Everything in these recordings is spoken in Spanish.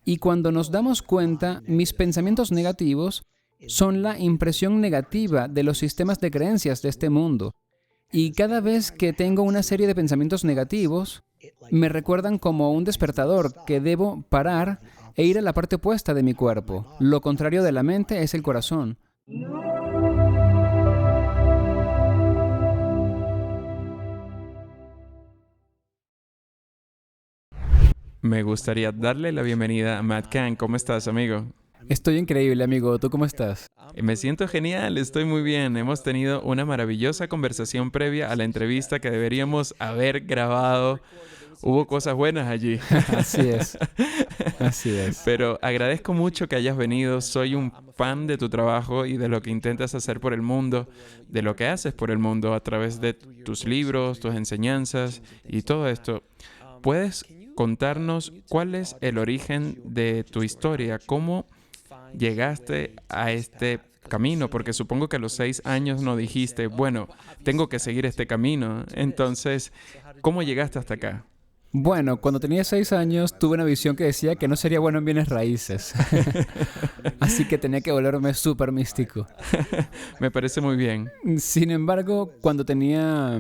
Y cuando nos damos cuenta, mis pensamientos negativos son la impresión negativa de los sistemas de creencias de este mundo. Y cada vez que tengo una serie de pensamientos negativos, me recuerdan como un despertador que debo parar e ir a la parte opuesta de mi cuerpo. Lo contrario de la mente es el corazón. Me gustaría darle la bienvenida a Matt Kahn. ¿Cómo estás, amigo? Estoy increíble, amigo. ¿Tú cómo estás? Me siento genial, estoy muy bien. Hemos tenido una maravillosa conversación previa a la entrevista que deberíamos haber grabado. Hubo cosas buenas allí. Así es, así es. Pero agradezco mucho que hayas venido. Soy un fan de tu trabajo y de lo que intentas hacer por el mundo, de lo que haces por el mundo a través de tus libros, tus enseñanzas y todo esto. ¿Puedes contarnos cuál es el origen de tu historia? ¿Cómo llegaste a este camino? Porque supongo que a los 6 años no dijiste, bueno, tengo que seguir este camino. Entonces, ¿cómo llegaste hasta acá? Bueno, cuando tenía 6 años tuve una visión que decía que no sería bueno en bienes raíces. Así que tenía que volverme súper místico. Me parece muy bien. Sin embargo, cuando tenía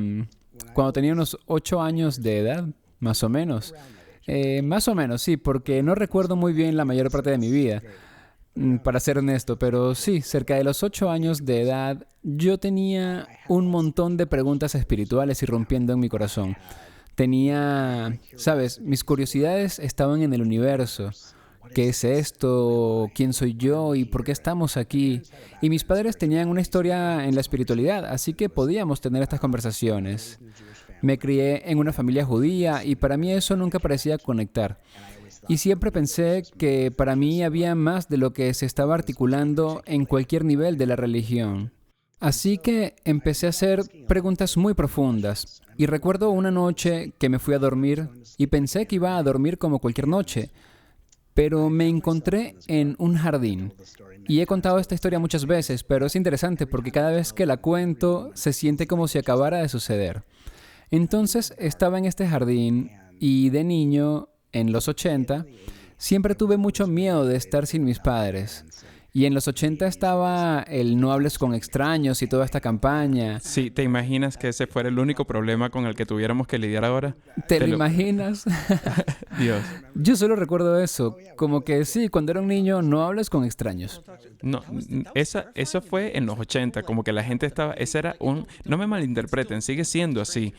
unos 8 años de edad, más o menos, sí, porque no recuerdo muy bien la mayor parte de mi vida, para ser honesto, pero sí, cerca de los 8 años de edad, yo tenía un montón de preguntas espirituales irrumpiendo en mi corazón. ¿Sabes? Mis curiosidades estaban en el universo. ¿Qué es esto? ¿Quién soy yo? ¿Y por qué estamos aquí? Y mis padres tenían una historia en la espiritualidad, así que podíamos tener estas conversaciones. Me crié en una familia judía y para mí eso nunca parecía conectar. Y siempre pensé que para mí había más de lo que se estaba articulando en cualquier nivel de la religión. Así que empecé a hacer preguntas muy profundas. Y recuerdo una noche que me fui a dormir y pensé que iba a dormir como cualquier noche, pero me encontré en un jardín. Y he contado esta historia muchas veces, pero es interesante porque cada vez que la cuento se siente como si acabara de suceder. Entonces estaba en este jardín y de niño, en los 80, siempre tuve mucho miedo de estar sin mis padres. Y en los 80 estaba el no hables con extraños y toda esta campaña. Sí, ¿te imaginas que ese fuera el único problema con el que tuviéramos que lidiar ahora? ¿Te lo imaginas? Dios. Yo solo recuerdo eso, como que sí, cuando era un niño no hables con extraños. No, eso fue en los 80, como que la gente estaba, ese era no me malinterpreten, sigue siendo así,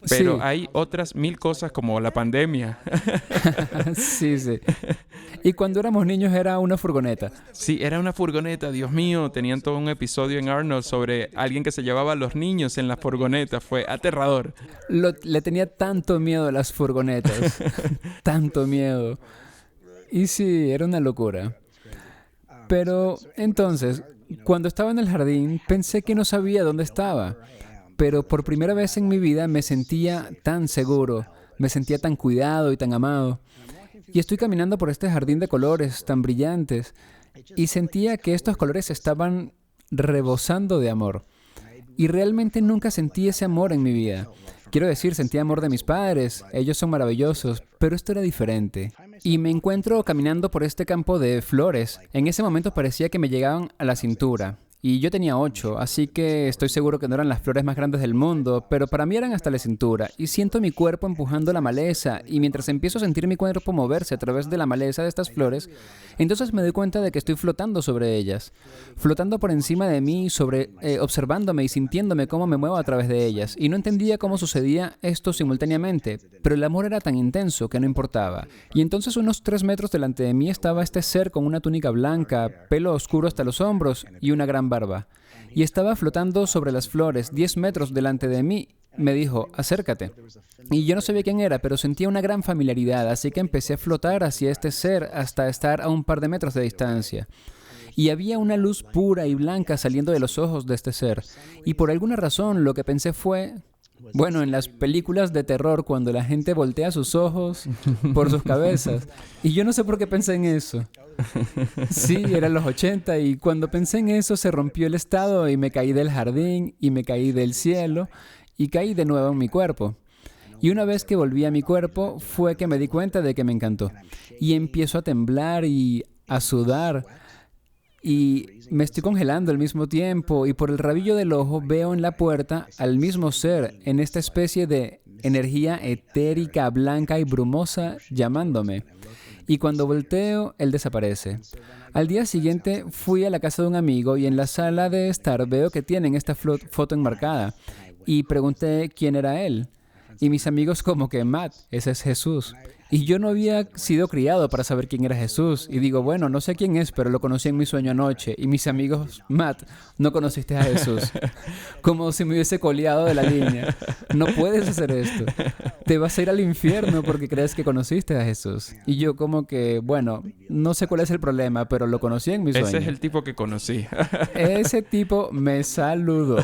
pero Sí, hay otras 1000 cosas como la pandemia. sí, sí. Y cuando éramos niños era una furgoneta. Sí, era una furgoneta, Dios mío, tenían todo un episodio en Arnold sobre alguien que se llevaba a los niños en la furgoneta, fue aterrador. Le tenía tanto miedo a las furgonetas, tanto miedo. Y sí, era una locura. Pero entonces, cuando estaba en el jardín, pensé que no sabía dónde estaba. Pero por primera vez en mi vida me sentía tan seguro, me sentía tan cuidado y tan amado. Y estoy caminando por este jardín de colores tan brillantes y sentía que estos colores estaban rebosando de amor. Y realmente nunca sentí ese amor en mi vida. Quiero decir, sentí amor de mis padres, ellos son maravillosos, pero esto era diferente. Y me encuentro caminando por este campo de flores. En ese momento parecía que me llegaban a la cintura. Y yo tenía 8, así que estoy seguro que no eran las flores más grandes del mundo, pero para mí eran hasta la cintura. Y siento mi cuerpo empujando la maleza, y mientras empiezo a sentir mi cuerpo moverse a través de la maleza de estas flores, entonces me doy cuenta de que estoy flotando sobre ellas, flotando por encima de mí, observándome y sintiéndome cómo me muevo a través de ellas. Y no entendía cómo sucedía esto simultáneamente, pero el amor era tan intenso que no importaba. Y entonces unos 3 metros delante de mí estaba este ser con una túnica blanca, pelo oscuro hasta los hombros y una gran barba. Y estaba flotando sobre las flores, 10 metros delante de mí. Me dijo, acércate. Y yo no sabía quién era, pero sentía una gran familiaridad, así que empecé a flotar hacia este ser hasta estar a un par de metros de distancia. Y había una luz pura y blanca saliendo de los ojos de este ser. Y por alguna razón lo que pensé fue, bueno, en las películas de terror, cuando la gente voltea sus ojos por sus cabezas. Y yo no sé por qué pensé en eso. Sí, eran los 80 y cuando pensé en eso se rompió el estado y me caí del jardín y me caí del cielo y caí de nuevo en mi cuerpo. Y una vez que volví a mi cuerpo, fue que me di cuenta de que me encantó. Y empiezo a temblar y a sudar. Y me estoy congelando al mismo tiempo. Y por el rabillo del ojo veo en la puerta al mismo ser, en esta especie de energía etérica, blanca y brumosa, llamándome. Y cuando volteo, él desaparece. Al día siguiente fui a la casa de un amigo y en la sala de estar veo que tienen esta foto enmarcada. Y pregunté quién era él. Y mis amigos como que, Matt, ese es Jesús. Y yo no había sido criado para saber quién era Jesús. Y digo, bueno, no sé quién es, pero lo conocí en mi sueño anoche. Y mis amigos, Matt, no conociste a Jesús. Como si me hubiese coleado de la línea. No puedes hacer esto. Te vas a ir al infierno porque crees que conociste a Jesús. Y yo como que, bueno, no sé cuál es el problema, pero lo conocí en mi sueño. Ese es el tipo que conocí. Ese tipo me saludó.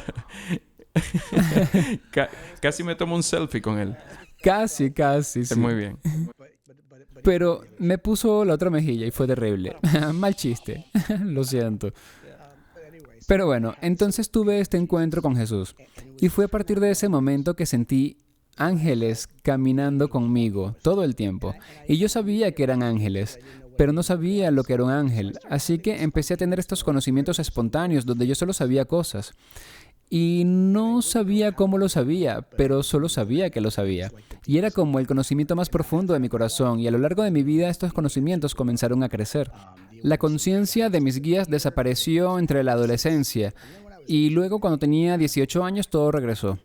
Casi me tomo un selfie con él. Casi, sí. Muy bien. Pero me puso la otra mejilla y fue terrible. Mal chiste. Lo siento. Pero bueno, entonces tuve este encuentro con Jesús. Y fue a partir de ese momento que sentí ángeles caminando conmigo todo el tiempo. Y yo sabía que eran ángeles, pero no sabía lo que era un ángel. Así que empecé a tener estos conocimientos espontáneos donde yo solo sabía cosas. Y no sabía cómo lo sabía, pero solo sabía que lo sabía. Y era como el conocimiento más profundo de mi corazón, y a lo largo de mi vida estos conocimientos comenzaron a crecer. La conciencia de mis guías desapareció entre la adolescencia, y luego cuando tenía 18 años todo regresó.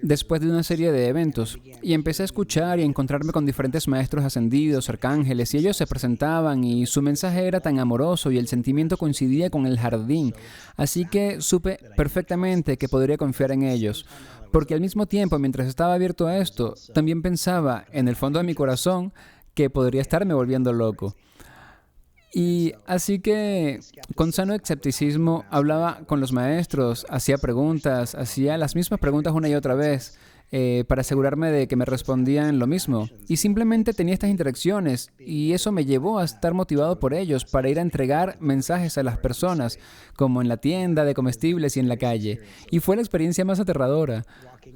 Después de una serie de eventos, y empecé a escuchar y a encontrarme con diferentes maestros ascendidos, arcángeles, y ellos se presentaban y su mensaje era tan amoroso y el sentimiento coincidía con el jardín. Así que supe perfectamente que podría confiar en ellos, porque al mismo tiempo, mientras estaba abierto a esto, también pensaba en el fondo de mi corazón que podría estarme volviendo loco. Y así que, con sano escepticismo, hablaba con los maestros, hacía preguntas, hacía las mismas preguntas una y otra vez, para asegurarme de que me respondían lo mismo. Y simplemente tenía estas interacciones, y eso me llevó a estar motivado por ellos, para ir a entregar mensajes a las personas, como en la tienda de comestibles y en la calle. Y fue la experiencia más aterradora,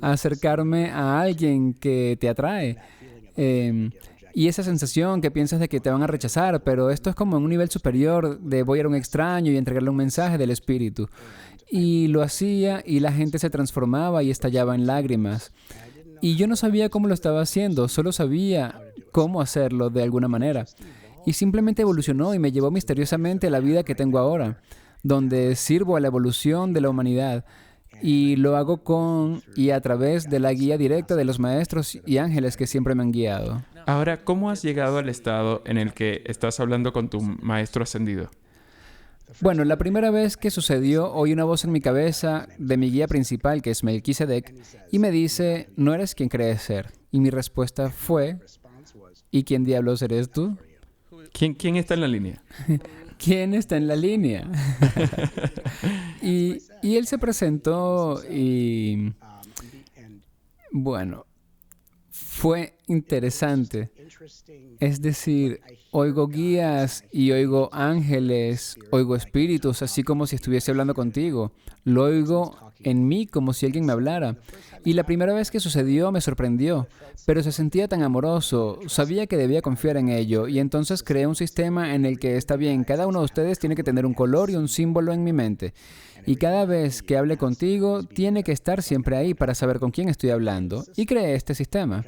acercarme a alguien que te atrae. Y esa sensación que piensas de que te van a rechazar, pero esto es como en un nivel superior de voy a ir a un extraño y entregarle un mensaje del espíritu. Y lo hacía y la gente se transformaba y estallaba en lágrimas. Y yo no sabía cómo lo estaba haciendo, solo sabía cómo hacerlo de alguna manera. Y simplemente evolucionó y me llevó misteriosamente a la vida que tengo ahora, donde sirvo a la evolución de la humanidad. Y lo hago con y a través de la guía directa de los maestros y ángeles que siempre me han guiado. Ahora, ¿cómo has llegado al estado en el que estás hablando con tu maestro ascendido? Bueno, la primera vez que sucedió, oí una voz en mi cabeza de mi guía principal, que es Melquisedec, y me dice, no eres quien crees ser. Y mi respuesta fue, ¿y quién diablos eres tú? ¿Quién está en la línea? ¿Quién está en la línea? y él se presentó y... Bueno, fue interesante. Es decir, oigo guías y oigo ángeles, oigo espíritus, así como si estuviese hablando contigo. Lo oigo en mí como si alguien me hablara. Y la primera vez que sucedió me sorprendió, pero se sentía tan amoroso, sabía que debía confiar en ello, y entonces creé un sistema en el que está bien, cada uno de ustedes tiene que tener un color y un símbolo en mi mente. Y cada vez que hable contigo, tiene que estar siempre ahí para saber con quién estoy hablando. Y creé este sistema,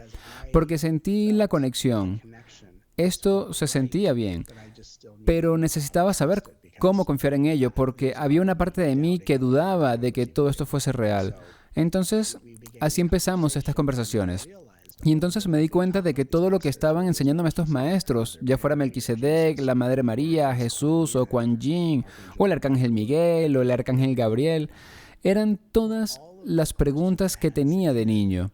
porque sentí la conexión. Esto se sentía bien, pero necesitaba saber cómo confiar en ello, porque había una parte de mí que dudaba de que todo esto fuese real. Entonces, así empezamos estas conversaciones. Y entonces me di cuenta de que todo lo que estaban enseñándome estos maestros, ya fuera Melquisedec, la Madre María, Jesús o Kuan Yin, o el Arcángel Miguel o el Arcángel Gabriel, eran todas las preguntas que tenía de niño.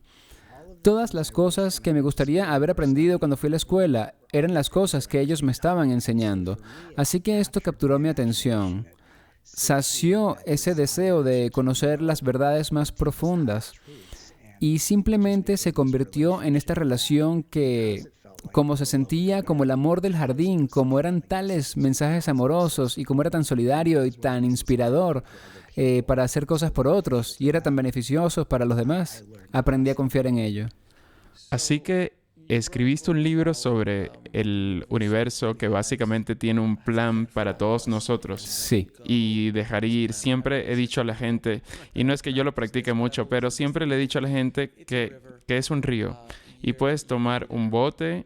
Todas las cosas que me gustaría haber aprendido cuando fui a la escuela eran las cosas que ellos me estaban enseñando. Así que esto capturó mi atención. Sació ese deseo de conocer las verdades más profundas. Y simplemente se convirtió en esta relación que, como se sentía como el amor del jardín, como eran tales mensajes amorosos y como era tan solidario y tan inspirador para hacer cosas por otros y era tan beneficioso para los demás, aprendí a confiar en ello. Así que escribiste un libro sobre el universo que básicamente tiene un plan para todos nosotros. Sí. Y dejar ir. Siempre he dicho a la gente, y no es que yo lo practique mucho, pero siempre le he dicho a la gente que es un río. Y puedes tomar un bote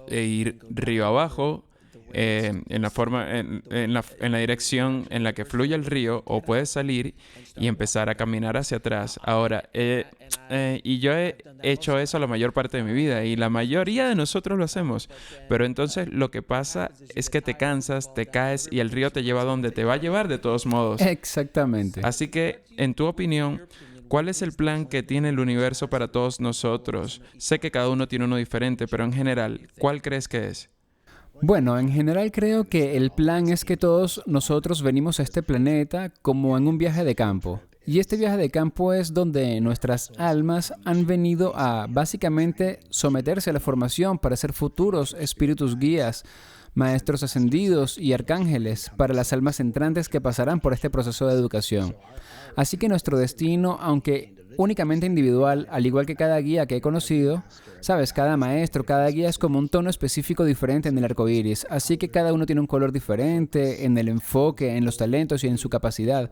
e ir río abajo en la dirección en la que fluye el río, o puedes salir y empezar a caminar hacia atrás. Ahora, y yo he hecho eso la mayor parte de mi vida y la mayoría de nosotros lo hacemos. Pero entonces lo que pasa es que te cansas, te caes y el río te lleva donde te va a llevar de todos modos. Exactamente. Así que, en tu opinión, ¿cuál es el plan que tiene el universo para todos nosotros? Sé que cada uno tiene uno diferente, pero en general, ¿cuál crees que es? Bueno, en general creo que el plan es que todos nosotros venimos a este planeta como en un viaje de campo. Y este viaje de campo es donde nuestras almas han venido a básicamente someterse a la formación para ser futuros espíritus guías, maestros ascendidos y arcángeles para las almas entrantes que pasarán por este proceso de educación. Así que nuestro destino, aunque únicamente individual, al igual que cada guía que he conocido, sabes, cada maestro, cada guía es como un tono específico diferente en el arco iris, así que cada uno tiene un color diferente en el enfoque, en los talentos y en su capacidad.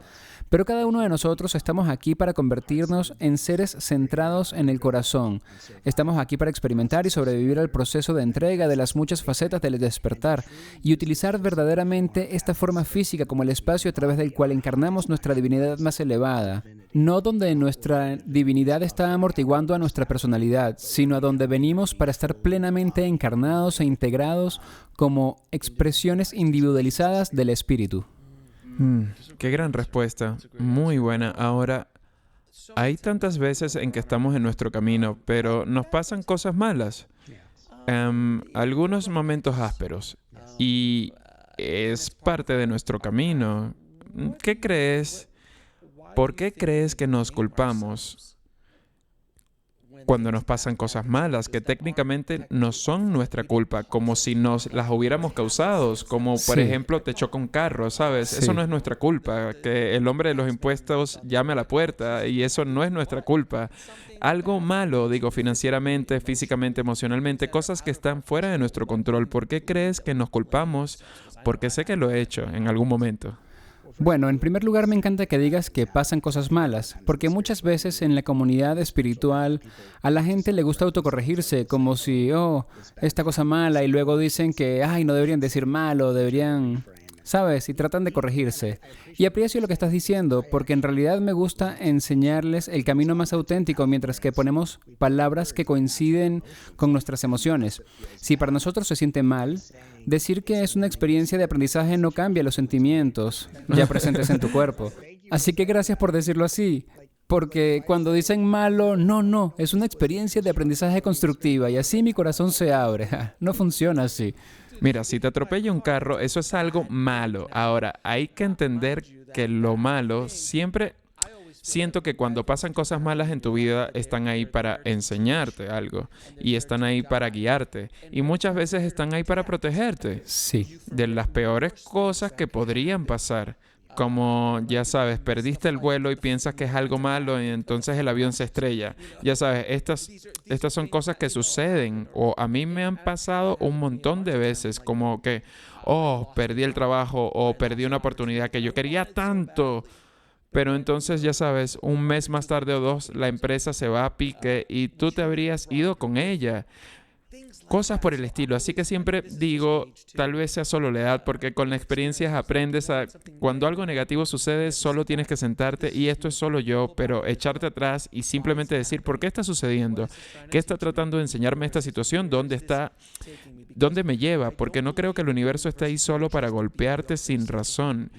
Pero cada uno de nosotros estamos aquí para convertirnos en seres centrados en el corazón. Estamos aquí para experimentar y sobrevivir al proceso de entrega de las muchas facetas del despertar y utilizar verdaderamente esta forma física como el espacio a través del cual encarnamos nuestra divinidad más elevada. No donde nuestra divinidad está amortiguando a nuestra personalidad, sino a donde venimos para estar plenamente encarnados e integrados como expresiones individualizadas del espíritu. Qué gran respuesta. Muy buena. Ahora, hay tantas veces en que estamos en nuestro camino, pero nos pasan cosas malas. Algunos momentos ásperos. Y es parte de nuestro camino. ¿Qué crees? ¿Por qué crees que nos culpamos cuando nos pasan cosas malas, que técnicamente no son nuestra culpa, como si nos las hubiéramos causado, como por Sí. ejemplo te choca un carro, ¿sabes? Sí. Eso no es nuestra culpa, que el hombre de los impuestos llame a la puerta y eso no es nuestra culpa. Algo malo, digo, financieramente, físicamente, emocionalmente, cosas que están fuera de nuestro control. ¿Por qué crees que nos culpamos? Porque sé que lo he hecho en algún momento. Bueno, en primer lugar me encanta que digas que pasan cosas malas, porque muchas veces en la comunidad espiritual a la gente le gusta autocorregirse, como si, esta cosa mala, y luego dicen que, no deberían decir malo, deberían, ¿sabes? Y tratan de corregirse. Y aprecio lo que estás diciendo, porque en realidad me gusta enseñarles el camino más auténtico mientras que ponemos palabras que coinciden con nuestras emociones. Si para nosotros se siente mal, decir que es una experiencia de aprendizaje no cambia los sentimientos ya presentes en tu cuerpo. Así que gracias por decirlo así. Porque cuando dicen malo, no, es una experiencia de aprendizaje constructiva y así mi corazón se abre. No funciona así. Mira, si te atropella un carro, eso es algo malo. Ahora, hay que entender que lo malo siempre... Siento que cuando pasan cosas malas en tu vida, están ahí para enseñarte algo y están ahí para guiarte y muchas veces están ahí para protegerte Sí. de las peores cosas que podrían pasar. Como, ya sabes, perdiste el vuelo y piensas que es algo malo y entonces el avión se estrella. Ya sabes, estas son cosas que suceden o a mí me han pasado un montón de veces, como que, perdí el trabajo o perdí una oportunidad que yo quería tanto. Pero entonces, ya sabes, un mes más tarde o dos, la empresa se va a pique y tú te habrías ido con ella. Cosas por el estilo. Así que siempre digo, tal vez sea solo la edad, porque con la experiencia aprendes a... Cuando algo negativo sucede, solo tienes que sentarte, y esto es solo yo, pero echarte atrás y simplemente decir, ¿por qué está sucediendo? ¿Qué está tratando de enseñarme esta situación? ¿Dónde está? ¿Dónde me lleva? Porque no creo que el universo esté ahí solo para golpearte sin razón.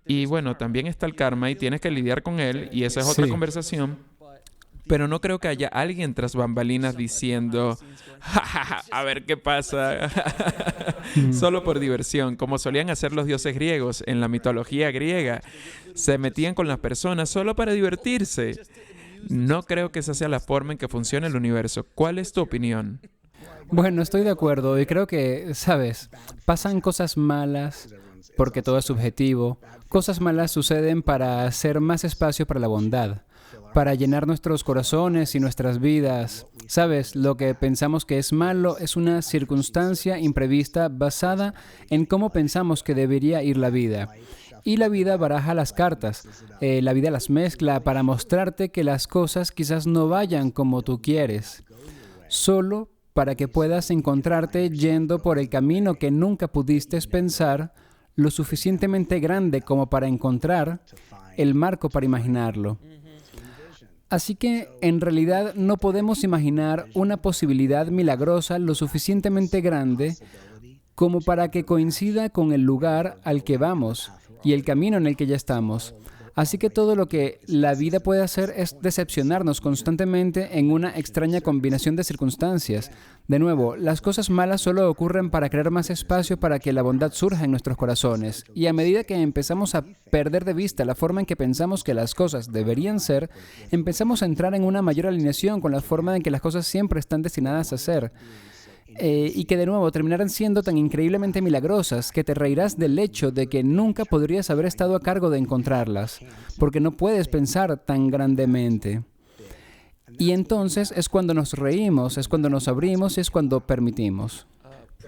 Y bueno, también está el karma y tienes que lidiar con él y esa es otra Sí. conversación. Pero no creo que haya alguien tras bambalinas diciendo, a ver qué pasa, solo por diversión, como solían hacer los dioses griegos en la mitología griega. Se metían con las personas solo para divertirse. No creo que esa sea la forma en que funciona el universo. ¿Cuál es tu opinión? Bueno, estoy de acuerdo y creo que, ¿sabes? Pasan cosas malas porque todo es subjetivo. Cosas malas suceden para hacer más espacio para la bondad. para llenar nuestros corazones y nuestras vidas. ¿Sabes? Lo que pensamos que es malo es una circunstancia imprevista basada en cómo pensamos que debería ir la vida. Y la vida baraja las cartas, la vida las mezcla para mostrarte que las cosas quizás no vayan como tú quieres, solo para que puedas encontrarte yendo por el camino que nunca pudiste pensar, lo suficientemente grande como para encontrar el marco para imaginarlo. Así que, en realidad, no podemos imaginar una posibilidad milagrosa lo suficientemente grande como para que coincida con el lugar al que vamos y el camino en el que ya estamos. Así que todo lo que la vida puede hacer es decepcionarnos constantemente en una extraña combinación de circunstancias. De nuevo, las cosas malas solo ocurren para crear más espacio para que la bondad surja en nuestros corazones. Y a medida que empezamos a perder de vista la forma en que pensamos que las cosas deberían ser, empezamos a entrar en una mayor alineación con la forma en que las cosas siempre están destinadas a ser. Y que de nuevo terminarán siendo tan increíblemente milagrosas que te reirás del hecho de que nunca podrías haber estado a cargo de encontrarlas, porque no puedes pensar tan grandemente. Y entonces es cuando nos reímos, es cuando nos abrimos y es cuando permitimos.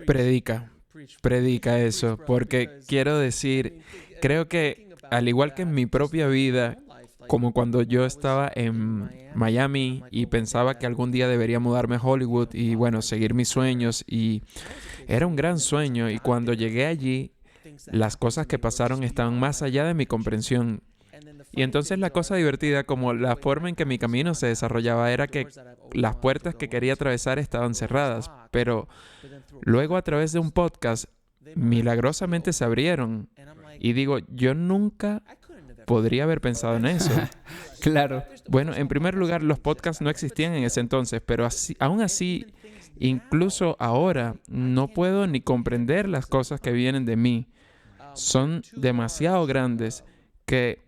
Predica eso, porque quiero decir, creo que al igual que en mi propia vida, como cuando yo estaba en Miami y pensaba que algún día debería mudarme a Hollywood y, bueno, seguir mis sueños. Y era un gran sueño. Y cuando llegué allí, las cosas que pasaron estaban más allá de mi comprensión. Y entonces la cosa divertida, como la forma en que mi camino se desarrollaba, era que las puertas que quería atravesar estaban cerradas. Pero luego, a través de un podcast, milagrosamente se abrieron. Y digo, yo nunca podría haber pensado en eso. Claro. Bueno, en primer lugar, los podcasts no existían en ese entonces, pero aún así, incluso ahora, no puedo ni comprender las cosas que vienen de mí. Son demasiado grandes que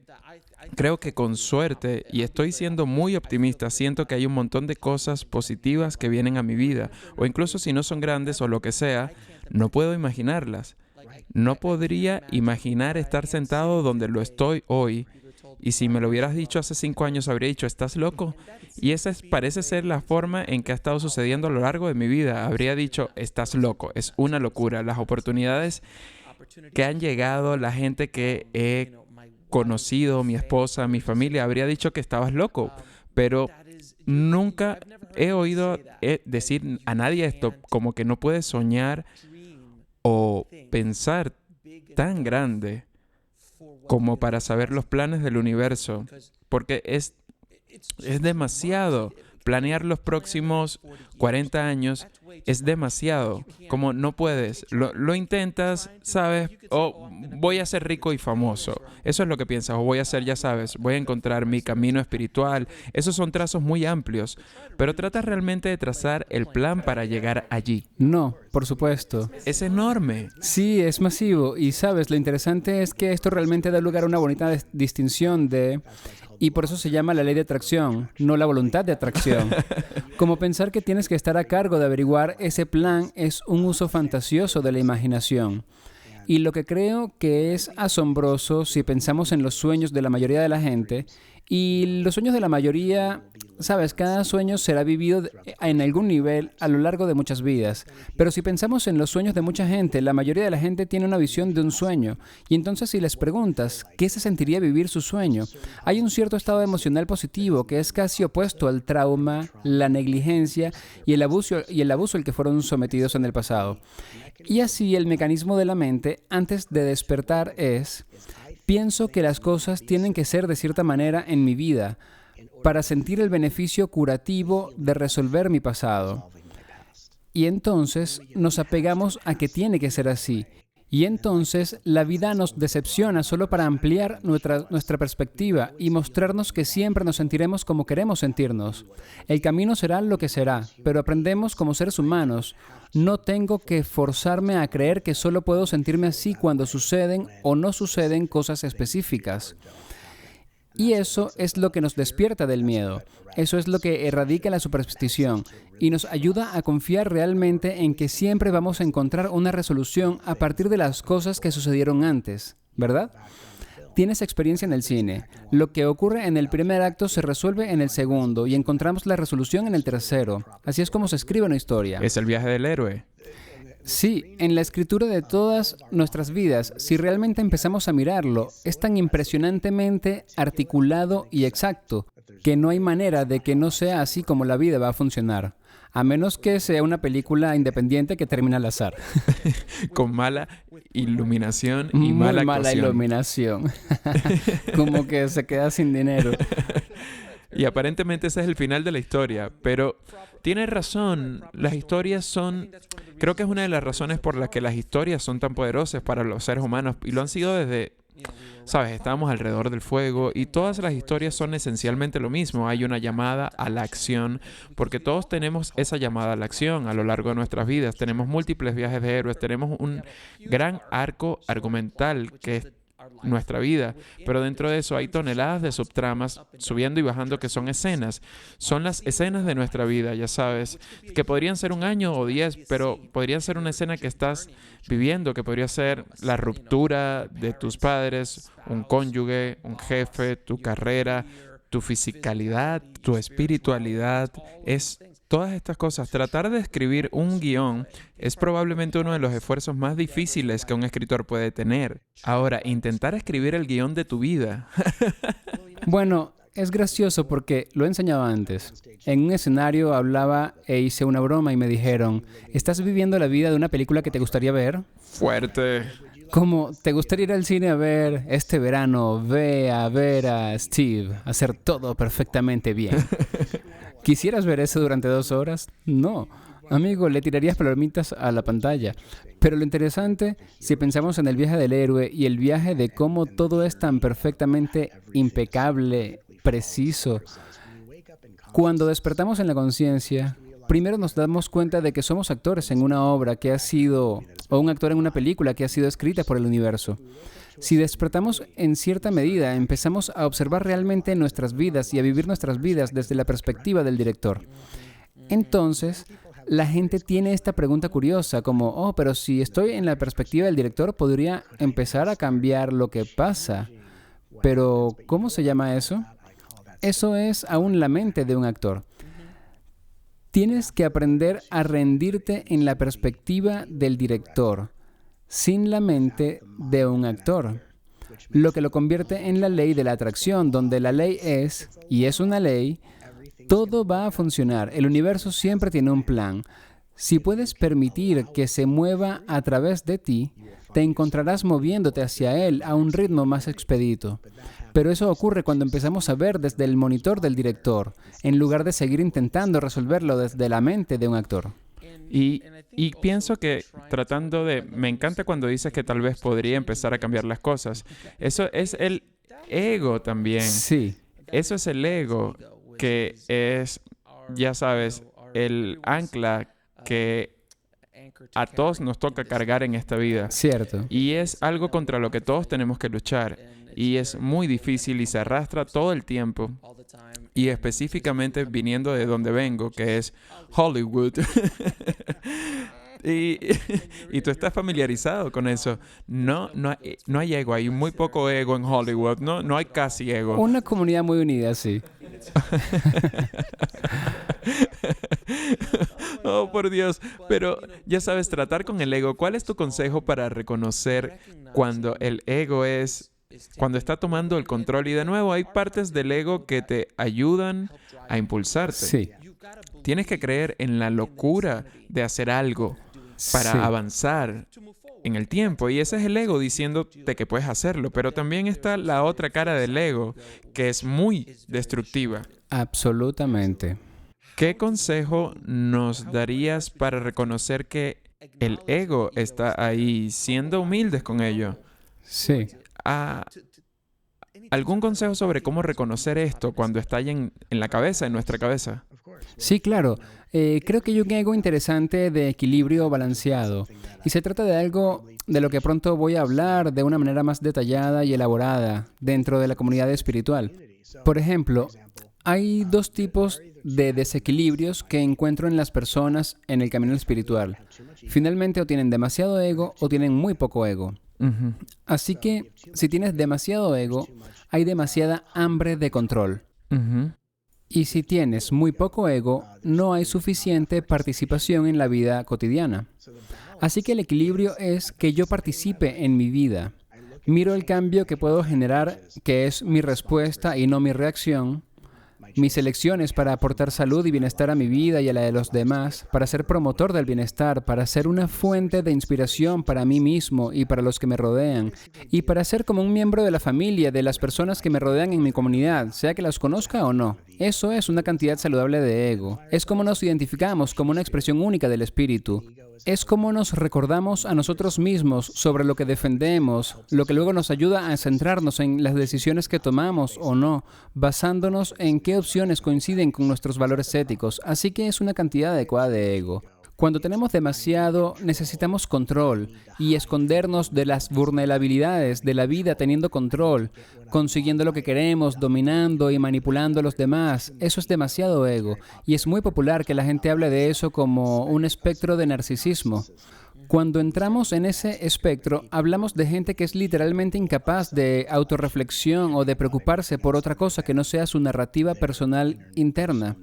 creo que con suerte, y estoy siendo muy optimista, siento que hay un montón de cosas positivas que vienen a mi vida, o incluso si no son grandes o lo que sea, no puedo imaginarlas. No podría imaginar estar sentado donde lo estoy hoy. Y si me lo hubieras dicho hace 5 años, habría dicho, ¿estás loco? Y esa parece ser la forma en que ha estado sucediendo a lo largo de mi vida. Habría dicho, estás loco, es una locura. Las oportunidades que han llegado, la gente que he conocido, mi esposa, mi familia, habría dicho que estabas loco. Pero nunca he oído decir a nadie esto, como que no puedes soñar o pensar tan grande como para saber los planes del universo, porque es demasiado. Planear los próximos 40 años es demasiado. Como no puedes. Lo intentas, ¿sabes? O voy a ser rico y famoso. Eso es lo que piensas. O voy a ser, ya sabes, voy a encontrar mi camino espiritual. Esos son trazos muy amplios. Pero tratas realmente de trazar el plan para llegar allí. No, por supuesto. Es enorme. Sí, es masivo. Y sabes, lo interesante es que esto realmente da lugar a una bonita distinción de... Y por eso se llama la ley de atracción, no la voluntad de atracción. Como pensar que tienes que estar a cargo de averiguar ese plan es un uso fantasioso de la imaginación. Y lo que creo que es asombroso si pensamos en los sueños de la mayoría de la gente, y los sueños de la mayoría, sabes, cada sueño será vivido en algún nivel a lo largo de muchas vidas. Pero si pensamos en los sueños de mucha gente, la mayoría de la gente tiene una visión de un sueño. Y entonces si les preguntas, ¿qué se sentiría vivir su sueño? Hay un cierto estado emocional positivo que es casi opuesto al trauma, la negligencia y el abuso al que fueron sometidos en el pasado. Y así el mecanismo de la mente antes de despertar es... Pienso que las cosas tienen que ser de cierta manera en mi vida para sentir el beneficio curativo de resolver mi pasado. Y entonces nos apegamos a que tiene que ser así. Y entonces la vida nos decepciona solo para ampliar nuestra perspectiva y mostrarnos que siempre nos sentiremos como queremos sentirnos. El camino será lo que será, pero aprendemos como seres humanos. No tengo que forzarme a creer que solo puedo sentirme así cuando suceden o no suceden cosas específicas. Y eso es lo que nos despierta del miedo. Eso es lo que erradica la superstición y nos ayuda a confiar realmente en que siempre vamos a encontrar una resolución a partir de las cosas que sucedieron antes, ¿verdad? Tienes experiencia en el cine. Lo que ocurre en el primer acto se resuelve en el segundo y encontramos la resolución en el tercero. Así es como se escribe una historia. Es el viaje del héroe. Sí, en la escritura de todas nuestras vidas, si realmente empezamos a mirarlo, es tan impresionantemente articulado y exacto que no hay manera de que no sea así como la vida va a funcionar. A menos que sea una película independiente que termina al azar. Con mala iluminación y Muy mala mala actuación. iluminación. Como que se queda sin dinero. Y aparentemente ese es el final de la historia, pero tienes razón, las historias son, creo que es una de las razones por las que las historias son tan poderosas para los seres humanos y lo han sido desde, sabes, estábamos alrededor del fuego y todas las historias son esencialmente lo mismo, hay una llamada a la acción, porque todos tenemos esa llamada a la acción a lo largo de nuestras vidas, tenemos múltiples viajes de héroes, tenemos un gran arco argumental que es nuestra vida, pero dentro de eso hay toneladas de subtramas subiendo y bajando que son escenas. Son las escenas de nuestra vida, ya sabes, que podrían ser un año o 10, pero podrían ser una escena que estás viviendo, que podría ser la ruptura de tus padres, un cónyuge, un jefe, tu carrera, tu fisicalidad, tu espiritualidad, es todas estas cosas. Tratar de escribir un guión es probablemente uno de los esfuerzos más difíciles que un escritor puede tener. Ahora, intentar escribir el guión de tu vida. Bueno, es gracioso porque lo he enseñado antes. En un escenario hablaba e hice una broma y me dijeron, ¿estás viviendo la vida de una película que te gustaría ver? Fuerte. Como, ¿te gustaría ir al cine a ver este verano? Ve a ver a Steve hacer todo perfectamente bien. ¿Quisieras ver eso durante 2 horas? No. Amigo, le tirarías palomitas a la pantalla. Pero lo interesante, si pensamos en el viaje del héroe y el viaje de cómo todo es tan perfectamente impecable, preciso, cuando despertamos en la conciencia, primero nos damos cuenta de que somos actores en una obra que ha sido, o un actor en una película que ha sido escrita por el universo. Si despertamos en cierta medida, empezamos a observar realmente nuestras vidas y a vivir nuestras vidas desde la perspectiva del director. Entonces, la gente tiene esta pregunta curiosa como, oh, pero si estoy en la perspectiva del director, podría empezar a cambiar lo que pasa. Pero, ¿cómo se llama eso? Eso es aún la mente de un actor. Tienes que aprender a rendirte en la perspectiva del director, sin la mente de un actor. Lo que lo convierte en la ley de la atracción, donde la ley es, y es una ley, todo va a funcionar. El universo siempre tiene un plan. Si puedes permitir que se mueva a través de ti, te encontrarás moviéndote hacia él a un ritmo más expedito. Pero eso ocurre cuando empezamos a ver desde el monitor del director, en lugar de seguir intentando resolverlo desde la mente de un actor. Y pienso que me encanta cuando dices que tal vez podría empezar a cambiar las cosas. Eso es el ego también. Sí. Eso es el ego, que es, ya sabes, el ancla que a todos nos toca cargar en esta vida. Cierto. Y es algo contra lo que todos tenemos que luchar. Y es muy difícil y se arrastra todo el tiempo. Y específicamente viniendo de donde vengo, que es Hollywood. Y tú estás familiarizado con eso. No hay ego, hay muy poco ego en Hollywood. No hay casi ego. Una comunidad muy unida, sí. Oh, por Dios. Pero ya sabes, tratar con el ego. ¿Cuál es tu consejo para reconocer cuando el ego cuando está tomando el control? Y de nuevo, hay partes del ego que te ayudan a impulsarte. Sí. Tienes que creer en la locura de hacer algo para Sí. avanzar en el tiempo. Y ese es el ego diciéndote que puedes hacerlo. Pero también está la otra cara del ego, que es muy destructiva. Absolutamente. ¿Qué consejo nos darías para reconocer que el ego está ahí, siendo humildes con ello? Sí. ¿Algún consejo sobre cómo reconocer esto cuando está ahí en la cabeza, en nuestra cabeza? Sí, claro. Creo que hay un ego interesante de equilibrio balanceado. Y se trata de algo de lo que pronto voy a hablar de una manera más detallada y elaborada dentro de la comunidad espiritual. Por ejemplo, hay 2 tipos de desequilibrios que encuentro en las personas en el camino espiritual. Finalmente, o tienen demasiado ego o tienen muy poco ego. Ujú. Así que si tienes demasiado ego, hay demasiada hambre de control. Ujú. Y si tienes muy poco ego, no hay suficiente participación en la vida cotidiana. Así que el equilibrio es que yo participe en mi vida. Miro el cambio que puedo generar, que es mi respuesta y no mi reacción. Mis elecciones para aportar salud y bienestar a mi vida y a la de los demás, para ser promotor del bienestar, para ser una fuente de inspiración para mí mismo y para los que me rodean, y para ser como un miembro de la familia, de las personas que me rodean en mi comunidad, sea que las conozca o no. Eso es una cantidad saludable de ego. Es como nos identificamos como una expresión única del espíritu. Es como nos recordamos a nosotros mismos sobre lo que defendemos, lo que luego nos ayuda a centrarnos en las decisiones que tomamos o no, basándonos en qué opciones coinciden con nuestros valores éticos. Así que es una cantidad adecuada de ego. Cuando tenemos demasiado, necesitamos control y escondernos de las vulnerabilidades de la vida teniendo control, consiguiendo lo que queremos, dominando y manipulando a los demás. Eso es demasiado ego y es muy popular que la gente hable de eso como un espectro de narcisismo. Cuando entramos en ese espectro, hablamos de gente que es literalmente incapaz de autorreflexión o de preocuparse por otra cosa que no sea su narrativa personal interna.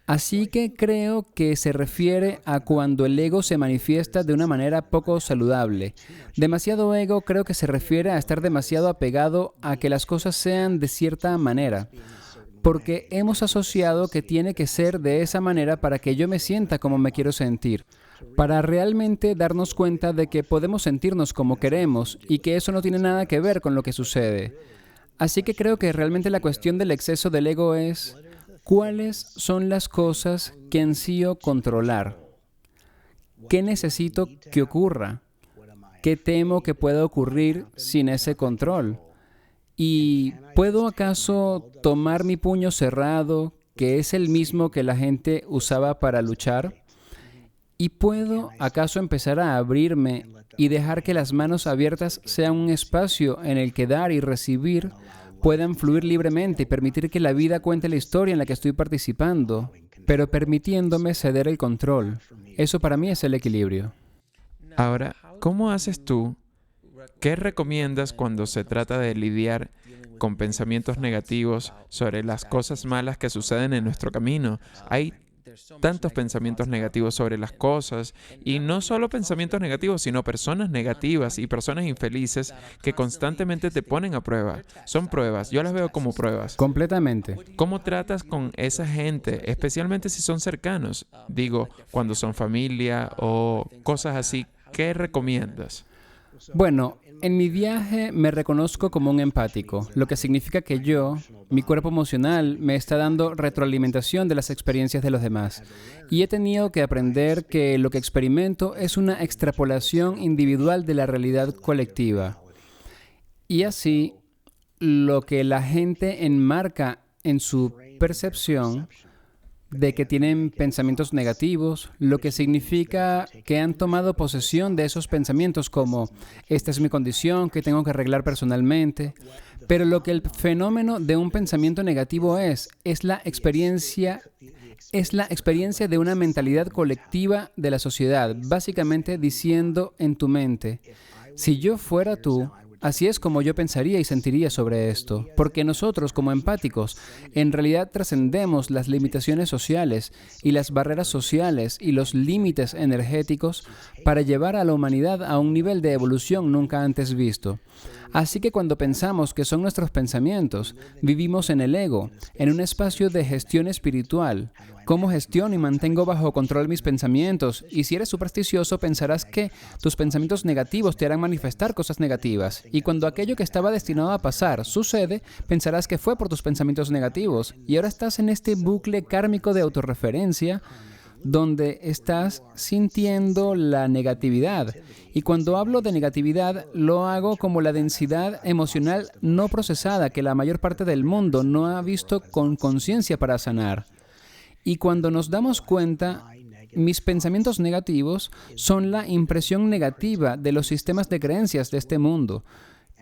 Así que creo que se refiere a cuando el ego se manifiesta de una manera poco saludable. Demasiado ego creo que se refiere a estar demasiado apegado a que las cosas sean de cierta manera, porque hemos asociado que tiene que ser de esa manera para que yo me sienta como me quiero sentir, para realmente darnos cuenta de que podemos sentirnos como queremos y que eso no tiene nada que ver con lo que sucede. Así que creo que realmente la cuestión del exceso del ego es: ¿cuáles son las cosas que ansío controlar? ¿Qué necesito que ocurra? ¿Qué temo que pueda ocurrir sin ese control? ¿Y puedo acaso tomar mi puño cerrado, que es el mismo que la gente usaba para luchar? ¿Y puedo acaso empezar a abrirme y dejar que las manos abiertas sean un espacio en el que dar y recibir puedan fluir libremente y permitir que la vida cuente la historia en la que estoy participando, pero permitiéndome ceder el control? Eso para mí es el equilibrio. Ahora, ¿cómo haces tú? ¿Qué recomiendas cuando se trata de lidiar con pensamientos negativos sobre las cosas malas que suceden en nuestro camino? Hay tantos pensamientos negativos sobre las cosas, y no solo pensamientos negativos, sino personas negativas y personas infelices que constantemente te ponen a prueba. Son pruebas, yo las veo como pruebas. Completamente. ¿Cómo tratas con esa gente, especialmente si son cercanos? Digo, cuando son familia o cosas así, ¿qué recomiendas? Bueno, en mi viaje me reconozco como un empático, lo que significa que mi cuerpo emocional, me está dando retroalimentación de las experiencias de los demás. Y he tenido que aprender que lo que experimento es una extrapolación individual de la realidad colectiva. Y así, lo que la gente enmarca en su percepción de que tienen pensamientos negativos, lo que significa que han tomado posesión de esos pensamientos como: esta es mi condición, que tengo que arreglar personalmente. Pero lo que el fenómeno de un pensamiento negativo es la experiencia de una mentalidad colectiva de la sociedad, básicamente diciendo en tu mente: si yo fuera tú, así es como yo pensaría y sentiría sobre esto, porque nosotros, como empáticos, en realidad trascendemos las limitaciones sociales y las barreras sociales y los límites energéticos para llevar a la humanidad a un nivel de evolución nunca antes visto. Así que cuando pensamos que son nuestros pensamientos, vivimos en el ego, en un espacio de gestión espiritual. ¿Cómo gestiono y mantengo bajo control mis pensamientos? Y si eres supersticioso, pensarás que tus pensamientos negativos te harán manifestar cosas negativas. Y cuando aquello que estaba destinado a pasar sucede, pensarás que fue por tus pensamientos negativos. Y ahora estás en este bucle kármico de autorreferencia, donde estás sintiendo la negatividad. Y cuando hablo de negatividad, lo hago como la densidad emocional no procesada que la mayor parte del mundo no ha visto con conciencia para sanar. Y cuando nos damos cuenta, mis pensamientos negativos son la impresión negativa de los sistemas de creencias de este mundo.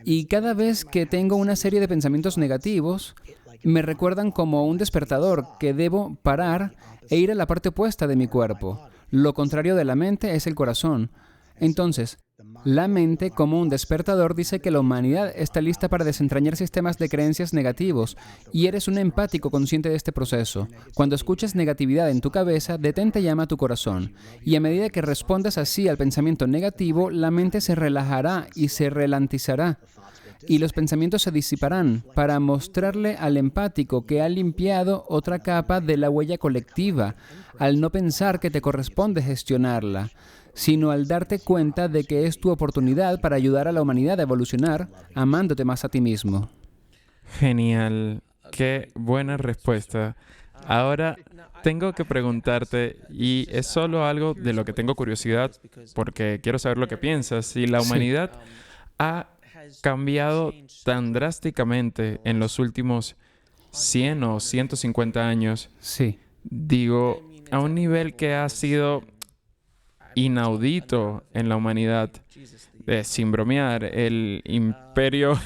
Y cada vez que tengo una serie de pensamientos negativos, me recuerdan como un despertador que debo parar e ir a la parte opuesta de mi cuerpo. Lo contrario de la mente es el corazón. Entonces, La mente, como un despertador, dice que la humanidad está lista para desentrañar sistemas de creencias negativos y eres un empático consciente de este proceso. Cuando escuchas negatividad en tu cabeza, detente y llama a tu corazón. Y a medida que respondas así al pensamiento negativo, la mente se relajará y se ralentizará. Y los pensamientos se disiparán para mostrarle al empático que ha limpiado otra capa de la huella colectiva, al no pensar que te corresponde gestionarla, sino al darte cuenta de que es tu oportunidad para ayudar a la humanidad a evolucionar, amándote más a ti mismo. Genial. Qué buena respuesta. Ahora tengo que preguntarte, y es solo algo de lo que tengo curiosidad, porque quiero saber lo que piensas, si la humanidad ha cambiado tan drásticamente en los últimos 100 o 150 años, Sí. digo, a un nivel que ha sido inaudito en la humanidad. Sin bromear, el imperio,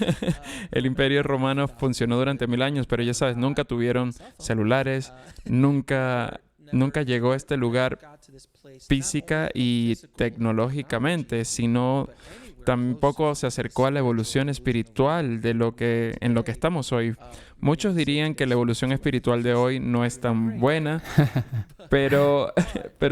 el imperio romano funcionó durante 1000 años, pero ya sabes, nunca tuvieron celulares, nunca llegó a este lugar física y tecnológicamente, sino tampoco se acercó a la evolución espiritual en lo que estamos hoy. Muchos dirían que la evolución espiritual de hoy no es tan buena, pero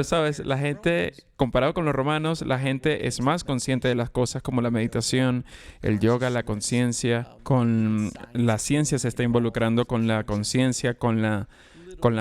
sabes, la gente, comparado con los romanos, la gente es más consciente de las cosas como la meditación, el yoga, la conciencia. Con la ciencia se está involucrando con la conciencia, con la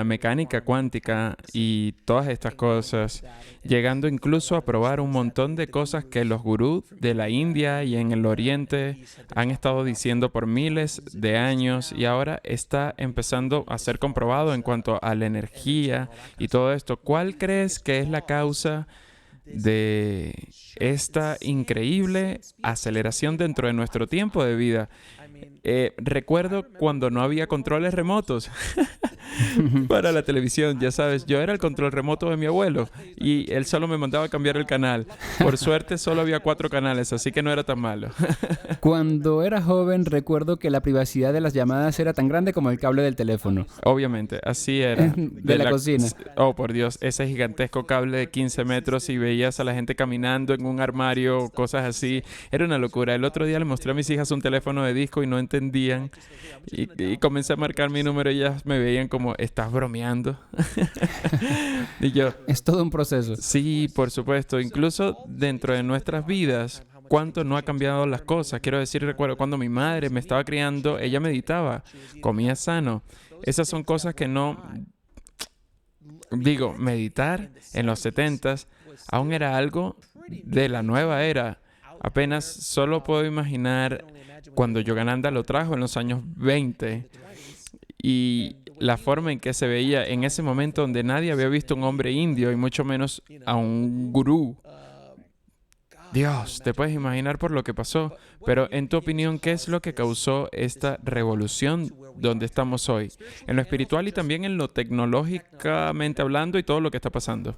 mecánica cuántica y todas estas cosas, llegando incluso a probar un montón de cosas que los gurús de la India y en el Oriente han estado diciendo por miles de años y ahora está empezando a ser comprobado en cuanto a la energía y todo esto. ¿Cuál crees que es la causa de esta increíble aceleración dentro de nuestro tiempo de vida? Recuerdo cuando no había controles remotos para la televisión, ya sabes, yo era el control remoto de mi abuelo y él solo me mandaba a cambiar el canal. Por suerte solo había 4 canales, así que no era tan malo. Cuando era joven, recuerdo que la privacidad de las llamadas era tan grande como el cable del teléfono. Obviamente, así era. De la cocina. Oh, por Dios, ese gigantesco cable de 15 metros y veías a la gente caminando en un armario, cosas así. Era una locura. El otro día le mostré a mis hijas un teléfono de disco y no entendían. Y comencé a marcar mi número y ellas me veían como, ¿estás bromeando? Y yo... Es todo un proceso. Sí, por supuesto. Incluso dentro de nuestras vidas, ¿cuánto no ha cambiado las cosas? Quiero decir, recuerdo cuando mi madre me estaba criando, ella meditaba, comía sano. Esas son cosas que no... Digo, meditar en los 70s aún era algo de la nueva era. Apenas solo puedo imaginar cuando Yogananda lo trajo en los años 20 y la forma en que se veía en ese momento donde nadie había visto un hombre indio y mucho menos a un gurú. Dios, te puedes imaginar por lo que pasó, pero en tu opinión, ¿qué es lo que causó esta revolución donde estamos hoy? En lo espiritual y también en lo tecnológicamente hablando y todo lo que está pasando.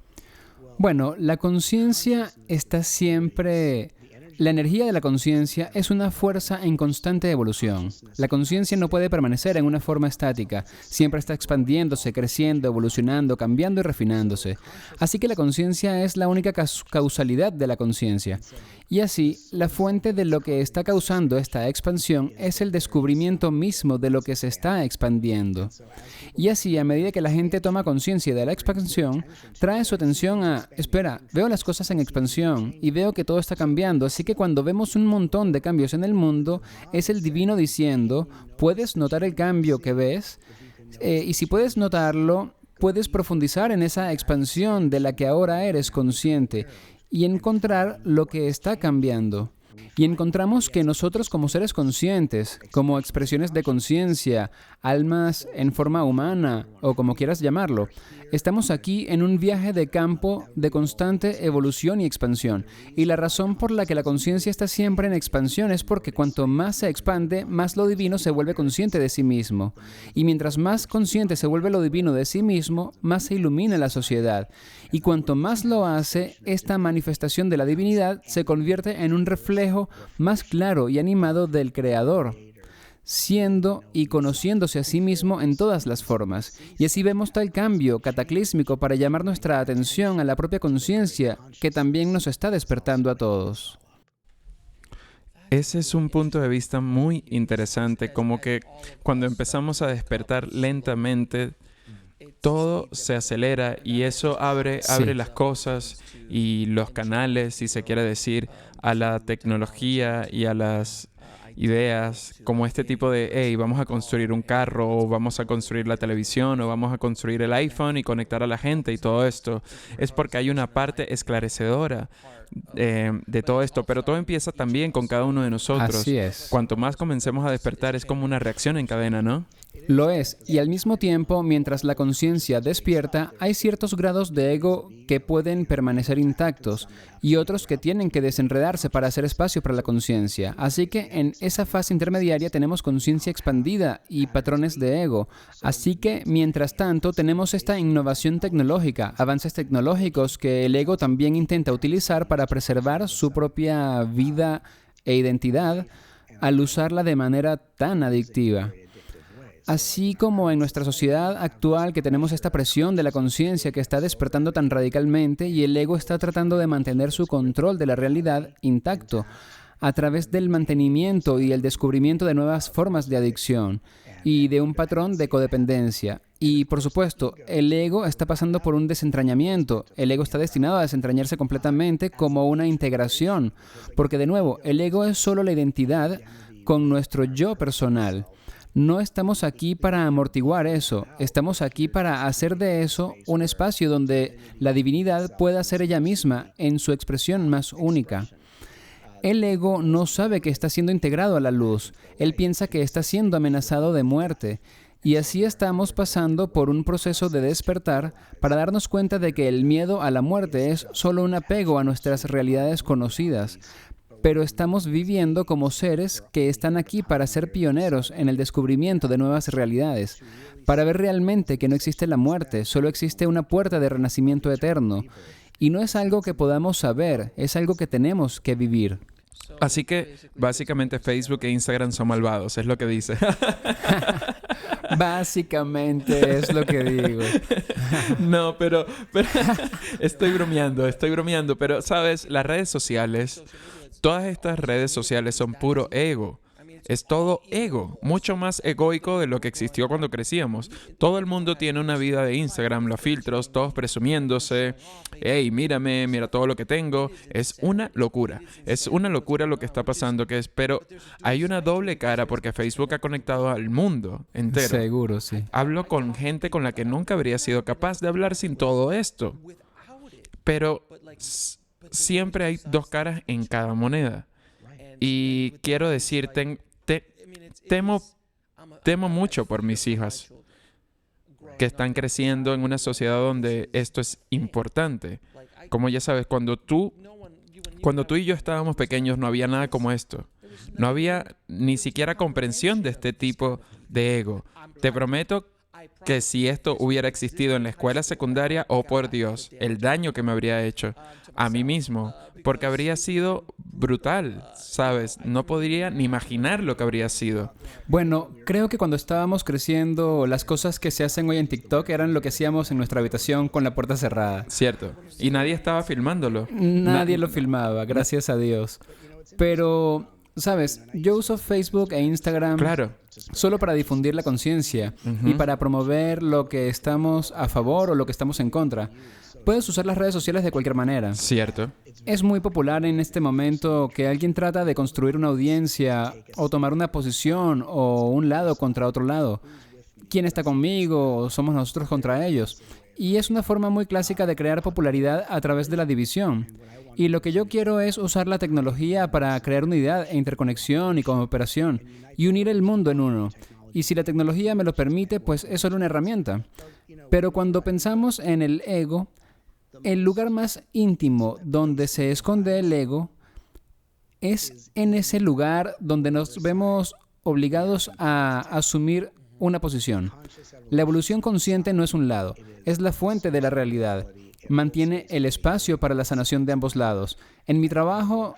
Bueno, la conciencia está siempre... La energía de la conciencia es una fuerza en constante evolución. La conciencia no puede permanecer en una forma estática. Siempre está expandiéndose, creciendo, evolucionando, cambiando y refinándose. Así que la conciencia es la única causalidad de la conciencia. Y así, la fuente de lo que está causando esta expansión es el descubrimiento mismo de lo que se está expandiendo. Y así, a medida que la gente toma conciencia de la expansión, trae su atención a, espera, veo las cosas en expansión y veo que todo está cambiando, así que cuando vemos un montón de cambios en el mundo, es el divino diciendo, ¿puedes notar el cambio que ves? Y si puedes notarlo, puedes profundizar en esa expansión de la que ahora eres consciente y encontrar lo que está cambiando. Y encontramos que nosotros como seres conscientes, como expresiones de conciencia, almas en forma humana o como quieras llamarlo, estamos aquí en un viaje de campo de constante evolución y expansión. Y la razón por la que la conciencia está siempre en expansión es porque cuanto más se expande, más lo divino se vuelve consciente de sí mismo. Y mientras más consciente se vuelve lo divino de sí mismo, más se ilumina la sociedad. Y cuanto más lo hace, esta manifestación de la divinidad se convierte en un reflejo más claro y animado del Creador, siendo y conociéndose a sí mismo en todas las formas. Y así vemos tal cambio cataclísmico para llamar nuestra atención a la propia conciencia que también nos está despertando a todos. Ese es un punto de vista muy interesante, como que cuando empezamos a despertar lentamente, todo se acelera y eso abre Sí, las cosas y los canales, si se quiere decir, a la tecnología y a las ideas, como este tipo de, hey, vamos a construir un carro, o vamos a construir la televisión, o vamos a construir el iPhone y conectar a la gente y todo esto. Es porque hay una parte esclarecedora de todo esto, pero todo empieza también con cada uno de nosotros. así es. Cuanto más comencemos a despertar, es como una reacción en cadena, ¿no? Lo es, y al mismo tiempo, mientras la conciencia despierta, hay ciertos grados de ego que pueden permanecer intactos y otros que tienen que desenredarse para hacer espacio para la conciencia. Así que en esa fase intermediaria tenemos conciencia expandida y patrones de ego. Así que, mientras tanto, tenemos esta innovación tecnológica, avances tecnológicos que el ego también intenta utilizar para preservar su propia vida e identidad al usarla de manera tan adictiva. Así como en nuestra sociedad actual que tenemos esta presión de la conciencia que está despertando tan radicalmente y el ego está tratando de mantener su control de la realidad intacto a través del mantenimiento y el descubrimiento de nuevas formas de adicción y de un patrón de codependencia. Y por supuesto, el ego está pasando por un desentrañamiento. El ego está destinado a desentrañarse completamente como una integración, porque de nuevo, el ego es solo la identidad con nuestro yo personal. No estamos aquí para amortiguar eso, estamos aquí para hacer de eso un espacio donde la divinidad pueda ser ella misma en su expresión más única. El ego no sabe que está siendo integrado a la luz, él piensa que está siendo amenazado de muerte. Y así estamos pasando por un proceso de despertar para darnos cuenta de que el miedo a la muerte es solo un apego a nuestras realidades conocidas. Pero estamos viviendo como seres que están aquí para ser pioneros en el descubrimiento de nuevas realidades, para ver realmente que no existe la muerte, solo existe una puerta de renacimiento eterno. Y no es algo que podamos saber, es algo que tenemos que vivir. Así que básicamente Facebook e Instagram son malvados, es lo que dice. Básicamente es lo que digo. No, pero estoy bromeando, pero sabes, las redes sociales, todas estas redes sociales son puro ego. Es todo ego, mucho más egoico de lo que existió cuando crecíamos. Todo el mundo tiene una vida de Instagram, los filtros, todos presumiéndose. Hey, mírame, mira todo lo que tengo. Es una locura lo que está pasando, pero hay una doble cara porque Facebook ha conectado al mundo entero. Seguro, sí. Hablo con gente con la que nunca habría sido capaz de hablar sin todo esto. Pero siempre hay dos caras en cada moneda. Y quiero decir, temo mucho por mis hijas que están creciendo en una sociedad donde esto es importante. Como ya sabes, cuando tú y yo estábamos pequeños no había nada como esto. No había ni siquiera comprensión de este tipo de ego. Te prometo que si esto hubiera existido en la escuela secundaria, oh por Dios, el daño que me habría hecho a mí mismo, porque habría sido brutal, ¿sabes? No podría ni imaginar lo que habría sido. Bueno, creo que cuando estábamos creciendo, las cosas que se hacen hoy en TikTok eran lo que hacíamos en nuestra habitación con la puerta cerrada. Cierto. Y nadie estaba filmándolo. Nadie lo filmaba, gracias a Dios. Pero, ¿sabes? Yo uso Facebook e Instagram Claro. solo para difundir la conciencia y para promover lo que estamos a favor o lo que estamos en contra. Puedes usar las redes sociales de cualquier manera. Cierto. Es muy popular en este momento que alguien trata de construir una audiencia o tomar una posición o un lado contra otro lado. ¿Quién está conmigo? ¿O somos nosotros contra ellos? Y es una forma muy clásica de crear popularidad a través de la división. Y lo que yo quiero es usar la tecnología para crear unidad e interconexión y cooperación y unir el mundo en uno. Y si la tecnología me lo permite, pues es solo una herramienta. Pero cuando pensamos en el ego, el lugar más íntimo donde se esconde el ego es en ese lugar donde nos vemos obligados a asumir una posición. La evolución consciente no es un lado, es la fuente de la realidad. Mantiene el espacio para la sanación de ambos lados. En mi trabajo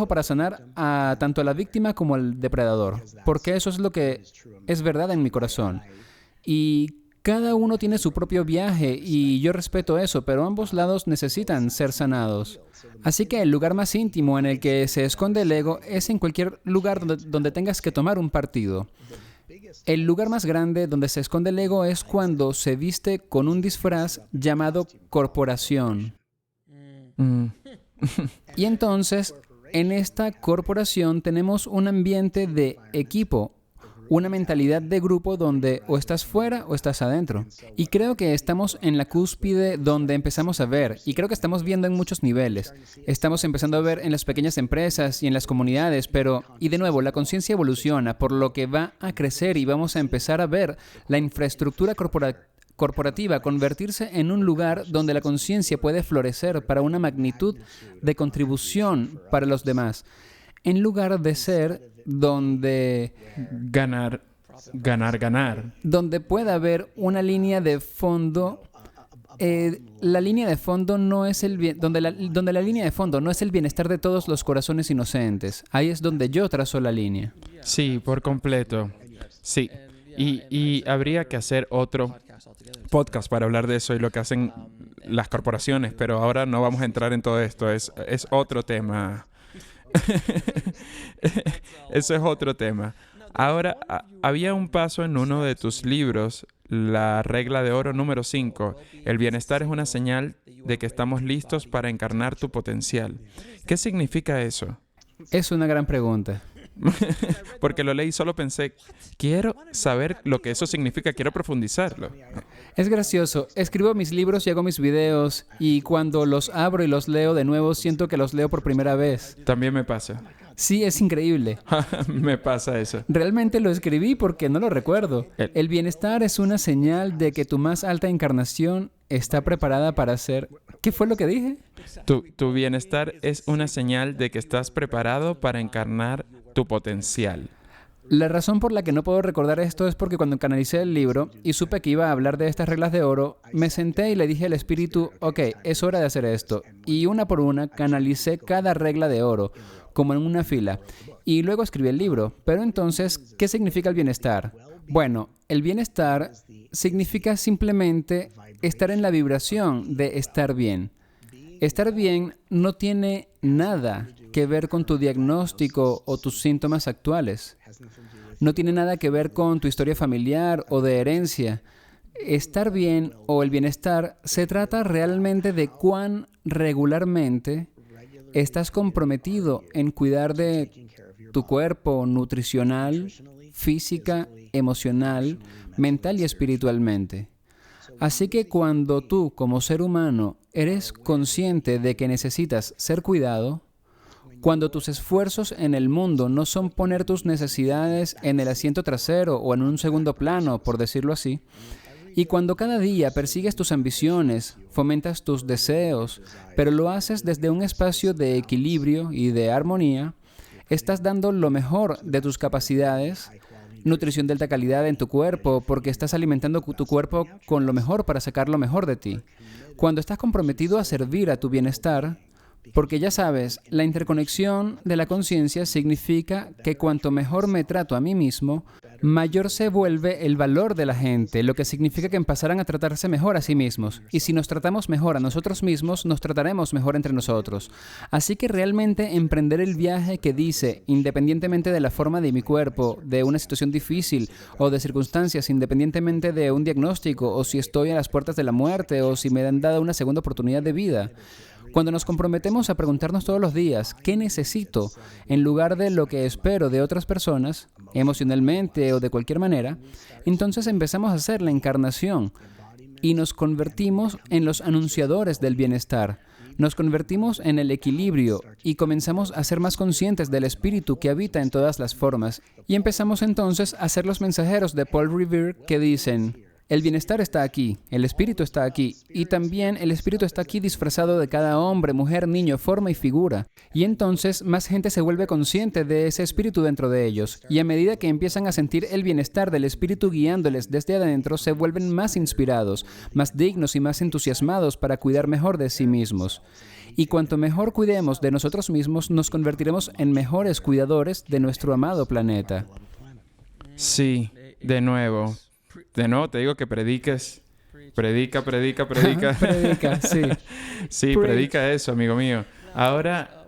para sanar tanto a la víctima como al depredador, porque eso es lo que es verdad en mi corazón. Y Cada uno tiene su propio viaje y yo respeto eso, pero ambos lados necesitan ser sanados. Así que el lugar más íntimo en el que se esconde el ego es en cualquier lugar donde tengas que tomar un partido. El lugar más grande donde se esconde el ego es cuando se viste con un disfraz llamado corporación. Y entonces, en esta corporación tenemos un ambiente de equipo, una mentalidad de grupo donde o estás fuera o estás adentro. Y creo que estamos en la cúspide donde empezamos a ver, y creo que estamos viendo en muchos niveles. Estamos empezando a ver en las pequeñas empresas y en las comunidades, y de nuevo, la conciencia evoluciona, por lo que va a crecer y vamos a empezar a ver la infraestructura corporativa convertirse en un lugar donde la conciencia puede florecer para una magnitud de contribución para los demás, en lugar de ser donde ganar. Donde pueda haber una línea de fondo. La línea de fondo no es donde la línea de fondo no es el bienestar de todos los corazones inocentes. Ahí es donde yo trazo la línea. Sí, por completo. Sí. Y habría que hacer otro podcast para hablar de eso y lo que hacen las corporaciones, pero ahora no vamos a entrar en todo esto. Es otro tema. Eso es otro tema. Ahora, había un paso en uno de tus libros, la regla de oro número 5. El bienestar es una señal de que estamos listos para encarnar tu potencial. ¿Qué significa eso? Es una gran pregunta. Porque lo leí y solo pensé, quiero saber lo que eso significa, quiero profundizarlo. Es gracioso. Escribo mis libros y hago mis videos, y cuando los abro y los leo de nuevo, siento que los leo por primera vez. También me pasa. Sí, es increíble. Me pasa eso. Realmente lo escribí porque no lo recuerdo. El bienestar es una señal de que tu más alta encarnación está preparada para ser... ¿Qué fue lo que dije? Tu bienestar es una señal de que estás preparado para encarnar tu potencial. La razón por la que no puedo recordar esto es porque cuando canalicé el libro y supe que iba a hablar de estas reglas de oro, me senté y le dije al espíritu, ok, es hora de hacer esto. Y una por una canalicé cada regla de oro, como en una fila. Y luego escribí el libro. Pero entonces, ¿qué significa el bienestar? Bueno, el bienestar significa simplemente estar en la vibración de estar bien. Estar bien no tiene nada que ver con tu diagnóstico o tus síntomas actuales. No tiene nada que ver con tu historia familiar o de herencia. Estar bien o el bienestar se trata realmente de cuán regularmente estás comprometido en cuidar de tu cuerpo nutricional, física, emocional, mental y espiritualmente. Así que cuando tú, como ser humano, eres consciente de que necesitas ser cuidado, cuando tus esfuerzos en el mundo no son poner tus necesidades en el asiento trasero o en un segundo plano, por decirlo así, y cuando cada día persigues tus ambiciones, fomentas tus deseos, pero lo haces desde un espacio de equilibrio y de armonía, estás dando lo mejor de tus capacidades, nutrición de alta calidad en tu cuerpo, porque estás alimentando tu cuerpo con lo mejor para sacar lo mejor de ti. Cuando estás comprometido a servir a tu bienestar, porque ya sabes, la interconexión de la conciencia significa que cuanto mejor me trato a mí mismo, mayor se vuelve el valor de la gente, lo que significa que empezarán a tratarse mejor a sí mismos. Y si nos tratamos mejor a nosotros mismos, nos trataremos mejor entre nosotros. Así que realmente emprender el viaje que dice, independientemente de la forma de mi cuerpo, de una situación difícil o de circunstancias, independientemente de un diagnóstico o si estoy a las puertas de la muerte o si me han dado una segunda oportunidad de vida. Cuando nos comprometemos a preguntarnos todos los días, ¿qué necesito? En lugar de lo que espero de otras personas, emocionalmente o de cualquier manera, entonces empezamos a hacer la encarnación y nos convertimos en los anunciadores del bienestar. Nos convertimos en el equilibrio y comenzamos a ser más conscientes del espíritu que habita en todas las formas. Y empezamos entonces a ser los mensajeros de Paul Revere que dicen... El bienestar está aquí, el espíritu está aquí, y también el espíritu está aquí disfrazado de cada hombre, mujer, niño, forma y figura. Y entonces más gente se vuelve consciente de ese espíritu dentro de ellos, y a medida que empiezan a sentir el bienestar del espíritu guiándoles desde adentro, se vuelven más inspirados, más dignos y más entusiasmados para cuidar mejor de sí mismos. Y cuanto mejor cuidemos de nosotros mismos, nos convertiremos en mejores cuidadores de nuestro amado planeta. Sí, de nuevo. de nuevo te digo que prediques. Predica. Predica, sí. Sí, predica eso, amigo mío. Ahora,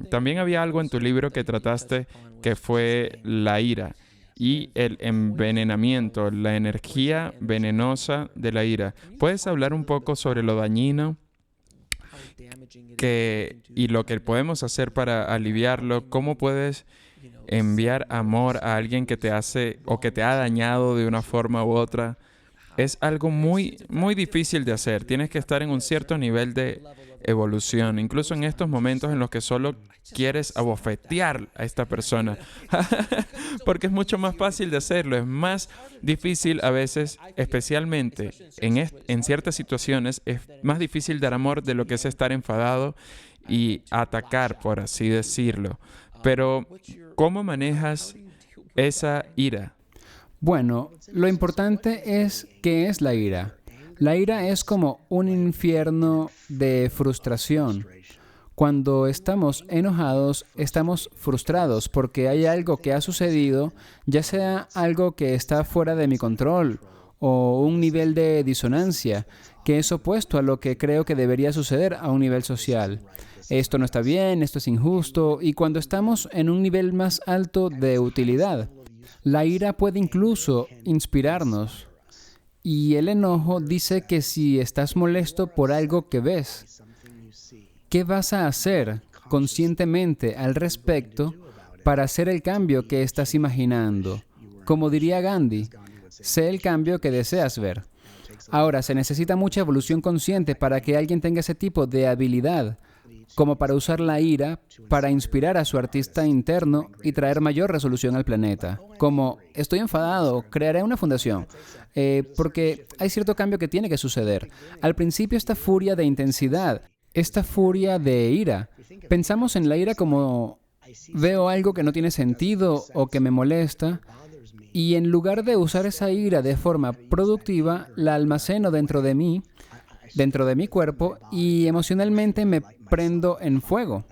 también había algo en tu libro que trataste que fue la ira y el envenenamiento, la energía venenosa de la ira. ¿Puedes hablar un poco sobre lo dañino y lo que podemos hacer para aliviarlo? ¿Cómo puedes enviar amor a alguien que te hace o que te ha dañado de una forma u otra? Es algo muy, muy difícil de hacer. Tienes que estar en un cierto nivel de evolución, incluso en estos momentos en los que solo quieres abofetear a esta persona, porque es mucho más fácil de hacerlo. Es más difícil a veces, especialmente en ciertas situaciones, es más difícil dar amor de lo que es estar enfadado y atacar, por así decirlo. Pero, ¿cómo manejas esa ira? Bueno, lo importante es qué es la ira. La ira es como un infierno de frustración. Cuando estamos enojados, estamos frustrados porque hay algo que ha sucedido, ya sea algo que está fuera de mi control o un nivel de disonancia que es opuesto a lo que creo que debería suceder a un nivel social. Esto no está bien, esto es injusto, y cuando estamos en un nivel más alto de utilidad, la ira puede incluso inspirarnos. Y el enojo dice que si estás molesto por algo que ves, ¿qué vas a hacer conscientemente al respecto para hacer el cambio que estás imaginando? Como diría Gandhi, sé el cambio que deseas ver. Ahora, se necesita mucha evolución consciente para que alguien tenga ese tipo de habilidad, como para usar la ira para inspirar a su artista interno y traer mayor resolución al planeta. Como, estoy enfadado, crearé una fundación, porque hay cierto cambio que tiene que suceder. Al principio esta furia de intensidad, esta furia de ira, pensamos en la ira como veo algo que no tiene sentido o que me molesta, y en lugar de usar esa ira de forma productiva, la almaceno dentro de mí, dentro de mi cuerpo, y emocionalmente me prendo en fuego.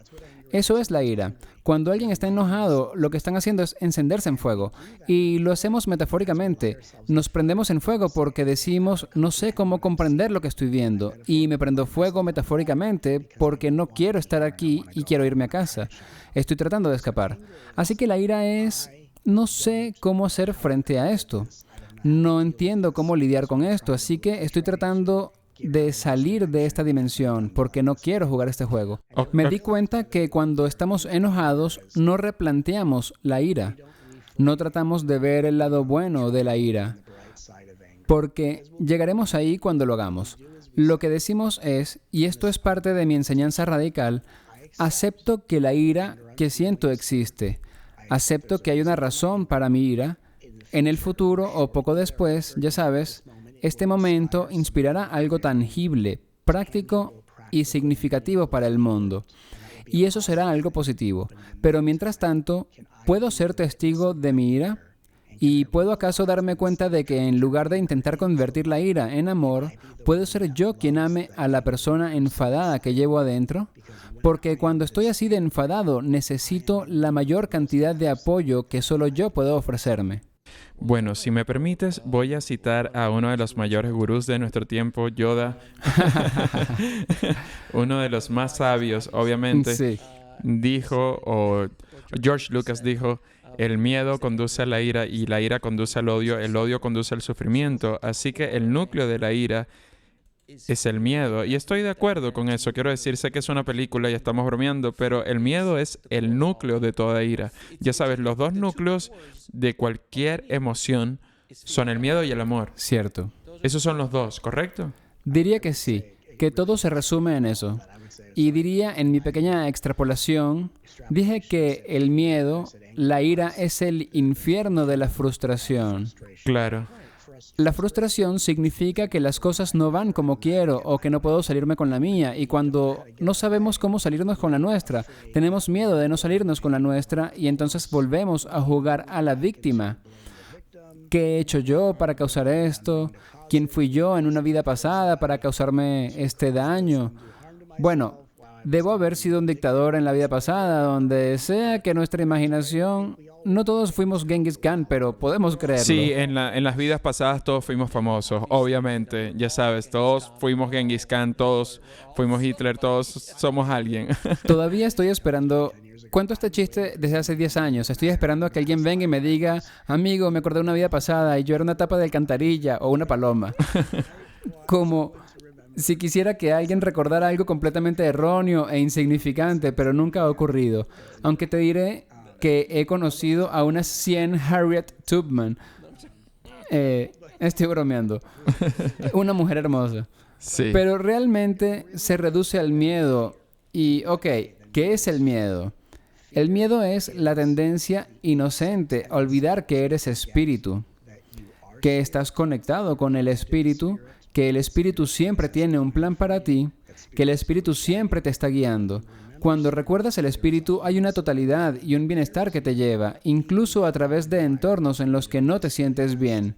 Eso es la ira. Cuando alguien está enojado, lo que están haciendo es encenderse en fuego. Y lo hacemos metafóricamente. Nos prendemos en fuego porque decimos, no sé cómo comprender lo que estoy viendo. Y me prendo fuego metafóricamente porque no quiero estar aquí y quiero irme a casa. Estoy tratando de escapar. Así que la ira es, no sé cómo hacer frente a esto. No entiendo cómo lidiar con esto, así que estoy tratando de salir de esta dimensión porque no quiero jugar este juego. Me di cuenta que cuando estamos enojados no replanteamos la ira. No tratamos de ver el lado bueno de la ira, porque llegaremos ahí cuando lo hagamos. Lo que decimos es, y esto es parte de mi enseñanza radical, acepto que la ira que siento existe. Acepto que hay una razón para mi ira. En el futuro o poco después, ya sabes, este momento inspirará algo tangible, práctico y significativo para el mundo. Y eso será algo positivo. Pero mientras tanto, ¿puedo ser testigo de mi ira? ¿Y puedo acaso darme cuenta de que en lugar de intentar convertir la ira en amor, puedo ser yo quien ame a la persona enfadada que llevo adentro? Porque cuando estoy así de enfadado, necesito la mayor cantidad de apoyo que solo yo puedo ofrecerme. Bueno, si me permites, voy a citar a uno de los mayores gurús de nuestro tiempo, Yoda. Uno de los más sabios, obviamente. Sí. Dijo, o George Lucas dijo, el miedo conduce a la ira y la ira conduce al odio, el odio conduce al sufrimiento. Así que el núcleo de la ira es el miedo. Y estoy de acuerdo con eso. Quiero decir, sé que es una película y estamos bromeando, pero el miedo es el núcleo de toda ira. Ya sabes, los dos núcleos de cualquier emoción son el miedo y el amor. Cierto. Esos son los dos, ¿correcto? Diría que sí, que todo se resume en eso. Y diría, en mi pequeña extrapolación, dije que el miedo, la ira, es el infierno de la frustración. Claro. La frustración significa que las cosas no van como quiero o que no puedo salirme con la mía. Y cuando no sabemos cómo salirnos con la nuestra, tenemos miedo de no salirnos con la nuestra y entonces volvemos a jugar a la víctima. ¿Qué he hecho yo para causar esto? ¿Quién fui yo en una vida pasada para causarme este daño? Bueno, Debo haber sido un dictador en la vida pasada, donde sea que nuestra imaginación... No todos fuimos Genghis Khan, pero podemos creerlo. Sí, en las vidas pasadas todos fuimos famosos, obviamente. Ya sabes, todos fuimos Genghis Khan, todos fuimos Hitler, todos somos alguien. Todavía estoy esperando... Cuento este chiste desde hace 10 años. Estoy esperando a que alguien venga y me diga, amigo, me acordé de una vida pasada y yo era una tapa de alcantarilla o una paloma. Como si quisiera que alguien recordara algo completamente erróneo e insignificante, pero nunca ha ocurrido. Aunque te diré que he conocido a unas 100 Harriet Tubman. Estoy bromeando. Una mujer hermosa. Sí. Pero realmente se reduce al miedo. Y, ok, ¿qué es el miedo? El miedo es la tendencia inocente a olvidar que eres espíritu, que estás conectado con el espíritu, que el espíritu siempre tiene un plan para ti, que el espíritu siempre te está guiando. Cuando recuerdas el espíritu, hay una totalidad y un bienestar que te lleva, incluso a través de entornos en los que no te sientes bien,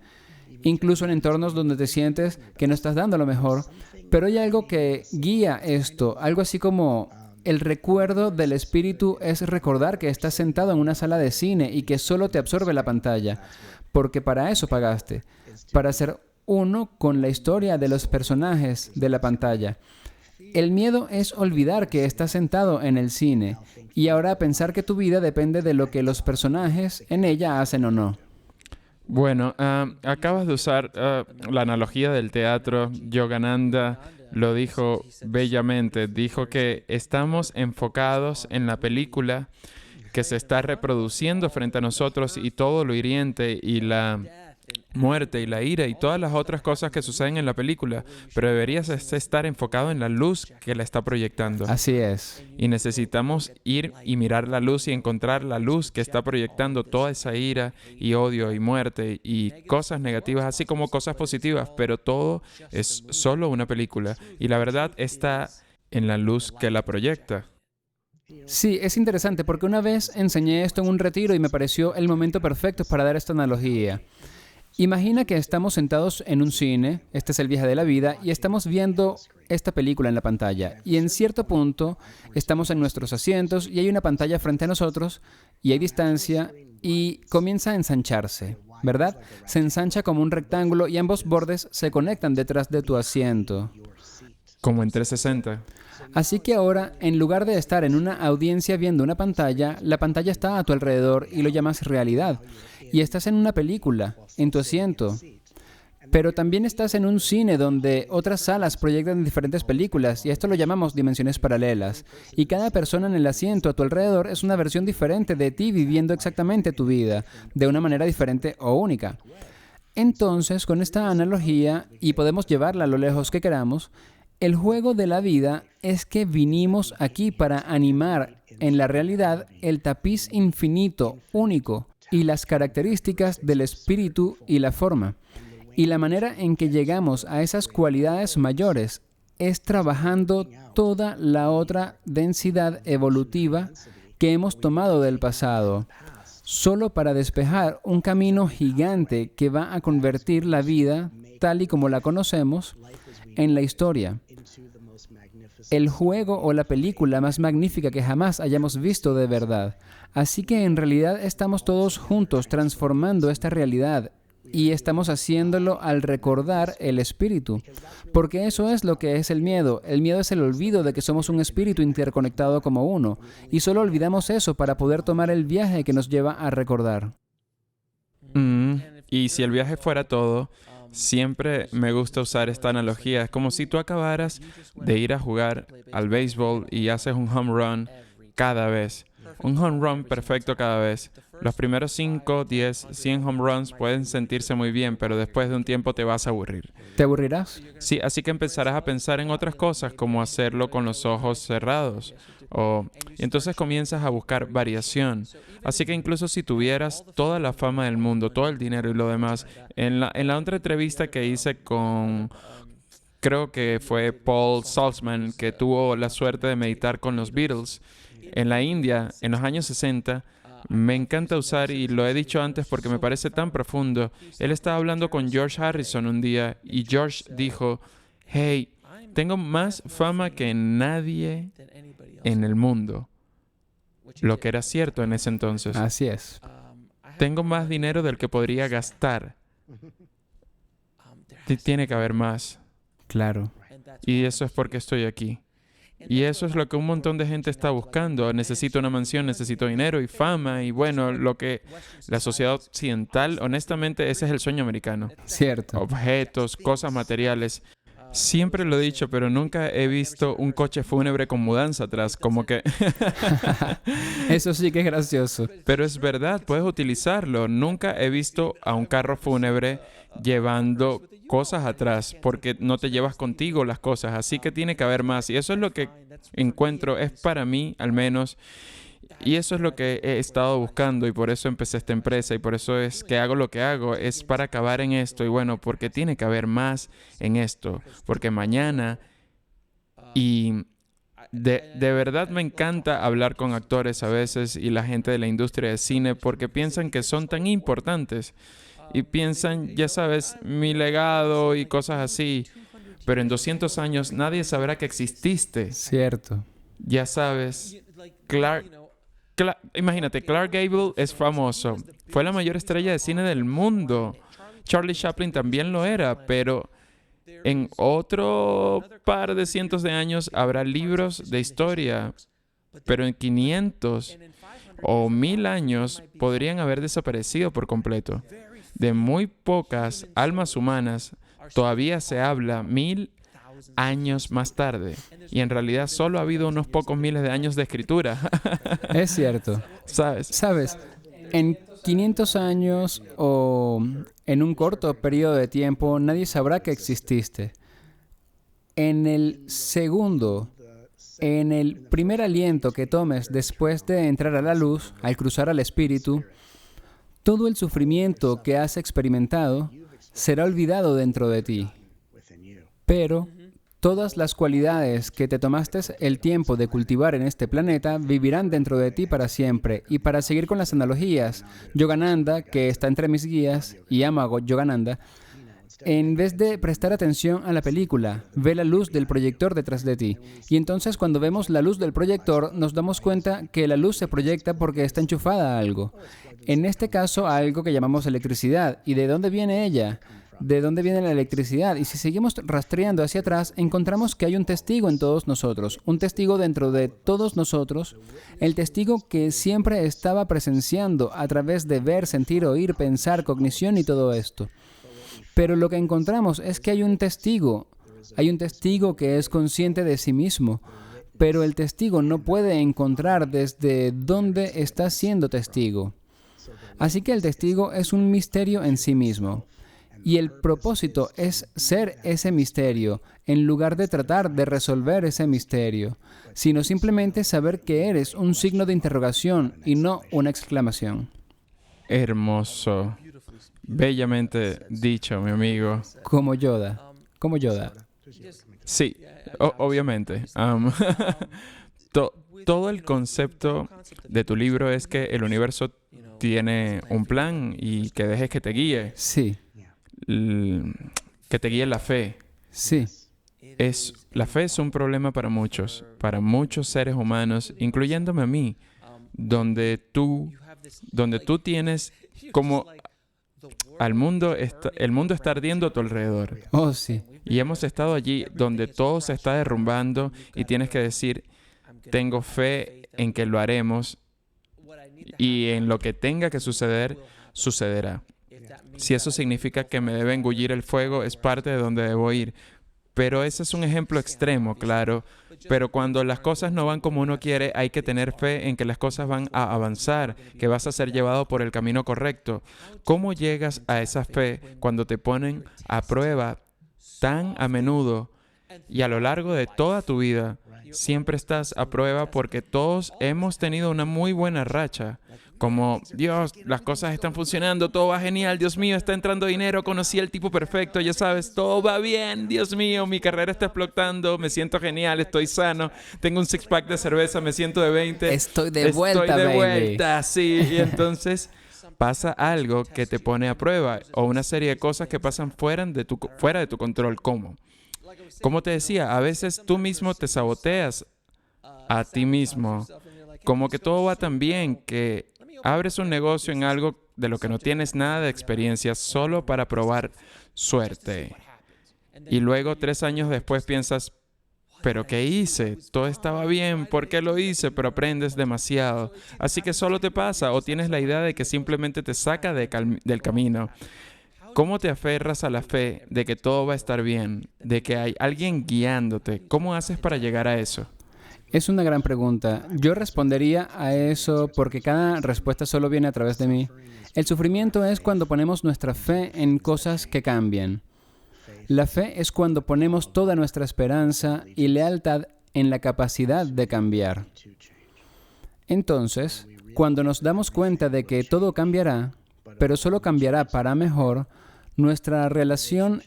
incluso en entornos donde te sientes que no estás dando lo mejor, pero hay algo que guía esto, algo así como el recuerdo del espíritu es recordar que estás sentado en una sala de cine y que solo te absorbe la pantalla, porque para eso pagaste, para ser uno con la historia de los personajes de la pantalla. El miedo es olvidar que estás sentado en el cine y ahora pensar que tu vida depende de lo que los personajes en ella hacen o no. Bueno, acabas de usar la analogía del teatro. Yogananda lo dijo bellamente. Dijo que estamos enfocados en la película que se está reproduciendo frente a nosotros y todo lo hiriente y la muerte y la ira y todas las otras cosas que suceden en la película, pero deberías estar enfocado en la luz que la está proyectando. Así es. Y necesitamos ir y mirar la luz y encontrar la luz que está proyectando toda esa ira y odio y muerte y cosas negativas, así como cosas positivas, pero todo es solo una película y la verdad está en la luz que la proyecta. Sí, es interesante porque una vez enseñé esto en un retiro y me pareció el momento perfecto para dar esta analogía. Imagina que estamos sentados en un cine, este es el viaje de la vida, y estamos viendo esta película en la pantalla. Y en cierto punto estamos en nuestros asientos y hay una pantalla frente a nosotros y hay distancia y comienza a ensancharse, ¿verdad? Se ensancha como un rectángulo y ambos bordes se conectan detrás de tu asiento. Como en 360. Así que ahora, en lugar de estar en una audiencia viendo una pantalla, la pantalla está a tu alrededor y lo llamas realidad. Y estás en una película, en tu asiento. Pero también estás en un cine donde otras salas proyectan diferentes películas y esto lo llamamos dimensiones paralelas. Y cada persona en el asiento a tu alrededor es una versión diferente de ti viviendo exactamente tu vida, de una manera diferente o única. Entonces, con esta analogía, y podemos llevarla a lo lejos que queramos, el juego de la vida es que vinimos aquí para animar en la realidad el tapiz infinito, único, y las características del espíritu y la forma. Y la manera en que llegamos a esas cualidades mayores es trabajando toda la otra densidad evolutiva que hemos tomado del pasado, solo para despejar un camino gigante que va a convertir la vida, tal y como la conocemos, en la historia. El juego o la película más magnífica que jamás hayamos visto de verdad. Así que en realidad estamos todos juntos transformando esta realidad y estamos haciéndolo al recordar el espíritu. Porque eso es lo que es el miedo. El miedo es el olvido de que somos un espíritu interconectado como uno. Y solo olvidamos eso para poder tomar el viaje que nos lleva a recordar. Y si el viaje fuera todo, siempre me gusta usar esta analogía. Es como si tú acabaras de ir a jugar al béisbol y haces un home run cada vez. Un home run perfecto cada vez. Los primeros 5, 10, 100 home runs pueden sentirse muy bien, pero después de un tiempo te vas a aburrir. ¿Te aburrirás? Sí, así que empezarás a pensar en otras cosas, como hacerlo con los ojos cerrados. Y entonces comienzas a buscar variación. Así que incluso si tuvieras toda la fama del mundo, todo el dinero y lo demás, en la otra entrevista que hice con, creo que fue Paul Saltzman, que tuvo la suerte de meditar con los Beatles, en la India, en los años 60, me encanta usar, y lo he dicho antes porque me parece tan profundo, él estaba hablando con George Harrison un día y George dijo, hey, tengo más fama que nadie en el mundo, lo que era cierto en ese entonces. Así es. Tengo más dinero del que podría gastar. Tiene que haber más. Claro. Y eso es porque estoy aquí. Y eso es lo que un montón de gente está buscando. Necesito una mansión, necesito dinero y fama. Y bueno, lo que la sociedad occidental, honestamente, ese es el sueño americano. Cierto. Objetos, cosas materiales. Siempre lo he dicho, pero nunca he visto un coche fúnebre con mudanza atrás, como que... Eso sí que es gracioso. Pero es verdad, puedes utilizarlo. Nunca he visto a un carro fúnebre llevando cosas atrás, porque no te llevas contigo las cosas, así que tiene que haber más. Y eso es lo que encuentro, es para mí al menos, y eso es lo que he estado buscando, y por eso empecé esta empresa, y por eso es que hago lo que hago, es para acabar en esto, y bueno, porque tiene que haber más en esto, porque mañana, y de verdad me encanta hablar con actores a veces y la gente de la industria de cine, porque piensan que son tan importantes, y piensan, ya sabes, mi legado y cosas así, pero en 200 años nadie sabrá que exististe. Cierto. Ya sabes, imagínate, Clark Gable es famoso. Fue la mayor estrella de cine del mundo. Charlie Chaplin también lo era, pero en otro par de cientos de años habrá libros de historia. Pero en 500 o 1000 años podrían haber desaparecido por completo. De muy pocas almas humanas todavía se habla 1000 años más tarde. Y en realidad solo ha habido unos pocos miles de años de escritura. Es cierto. ¿Sabes? En 500 años o en un corto periodo de tiempo, nadie sabrá que exististe. En el segundo, en el primer aliento que tomes después de entrar a la luz, al cruzar al espíritu, todo el sufrimiento que has experimentado será olvidado dentro de ti. Pero todas las cualidades que te tomaste el tiempo de cultivar en este planeta vivirán dentro de ti para siempre. Y para seguir con las analogías, Yogananda, que está entre mis guías, y amo a Yogananda, en vez de prestar atención a la película, ve la luz del proyector detrás de ti. Y entonces cuando vemos la luz del proyector, nos damos cuenta que la luz se proyecta porque está enchufada a algo. En este caso, a algo que llamamos electricidad. ¿Y de dónde viene ella? ¿De dónde viene la electricidad? Y si seguimos rastreando hacia atrás, encontramos que hay un testigo en todos nosotros, un testigo dentro de todos nosotros, el testigo que siempre estaba presenciando a través de ver, sentir, oír, pensar, cognición y todo esto. Pero lo que encontramos es que hay un testigo que es consciente de sí mismo, pero el testigo no puede encontrar desde dónde está siendo testigo. Así que el testigo es un misterio en sí mismo. Y el propósito es ser ese misterio, en lugar de tratar de resolver ese misterio, sino simplemente saber que eres un signo de interrogación y no una exclamación. Hermoso. Bellamente dicho, mi amigo. Como Yoda. Como Yoda. Sí, obviamente. Todo el concepto de tu libro es que el universo tiene un plan y que dejes que te guíe. Sí. Que te guíe la fe. Sí. La fe es un problema para muchos seres humanos, incluyéndome a mí, donde tú tienes como el mundo está ardiendo a tu alrededor. Oh, sí. Y hemos estado allí donde todo se está derrumbando y tienes que decir, tengo fe en que lo haremos y en lo que tenga que suceder, sucederá. Si eso significa que me debe engullir el fuego, es parte de donde debo ir. Pero ese es un ejemplo extremo, claro. Pero cuando las cosas no van como uno quiere, hay que tener fe en que las cosas van a avanzar, que vas a ser llevado por el camino correcto. ¿Cómo llegas a esa fe cuando te ponen a prueba tan a menudo y a lo largo de toda tu vida? Siempre estás a prueba porque todos hemos tenido una muy buena racha. Como, Dios, las cosas están funcionando, todo va genial, Dios mío, está entrando dinero, conocí al tipo perfecto, ya sabes, todo va bien, Dios mío, mi carrera está explotando, me siento genial, estoy sano, tengo un six-pack de cerveza, me siento de 20. Estoy de vuelta, vuelta, sí, y entonces pasa algo que te pone a prueba o una serie de cosas que pasan fuera de tu control. ¿Cómo? Como te decía, a veces tú mismo te saboteas a ti mismo. Como que todo va tan bien que abres un negocio en algo de lo que no tienes nada de experiencia solo para probar suerte. Y luego 3 años después piensas, ¿pero qué hice? Todo estaba bien, ¿por qué lo hice? Pero aprendes demasiado. Así que solo te pasa o tienes la idea de que simplemente te saca del camino. ¿Cómo te aferras a la fe de que todo va a estar bien? De que hay alguien guiándote. ¿Cómo haces para llegar a eso? Es una gran pregunta. Yo respondería a eso porque cada respuesta solo viene a través de mí. El sufrimiento es cuando ponemos nuestra fe en cosas que cambian. La fe es cuando ponemos toda nuestra esperanza y lealtad en la capacidad de cambiar. Entonces, cuando nos damos cuenta de que todo cambiará, pero solo cambiará para mejor, nuestra relación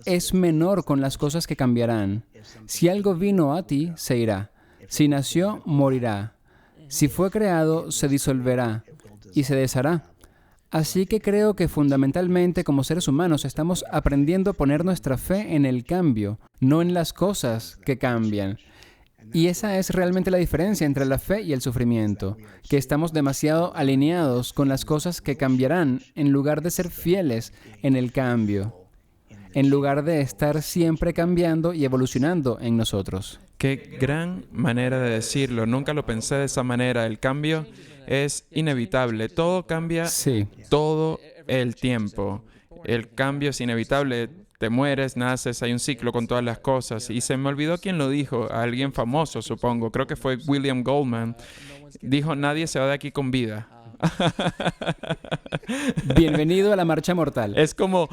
es menor con las cosas que cambiarán. Si algo vino a ti, se irá. Si nació, morirá. Si fue creado, se disolverá y se deshará. Así que creo que fundamentalmente como seres humanos estamos aprendiendo a poner nuestra fe en el cambio, no en las cosas que cambian. Y esa es realmente la diferencia entre la fe y el sufrimiento, que estamos demasiado alineados con las cosas que cambiarán en lugar de ser fieles en el cambio, en lugar de estar siempre cambiando y evolucionando en nosotros. Qué gran manera de decirlo. Nunca lo pensé de esa manera. El cambio es inevitable. Todo cambia todo el tiempo. El cambio es inevitable. Te mueres, naces, hay un ciclo con todas las cosas. Y se me olvidó quién lo dijo. Alguien famoso, supongo. Creo que fue William Goldman. Dijo, nadie se va de aquí con vida. Bienvenido a la marcha mortal. Es como,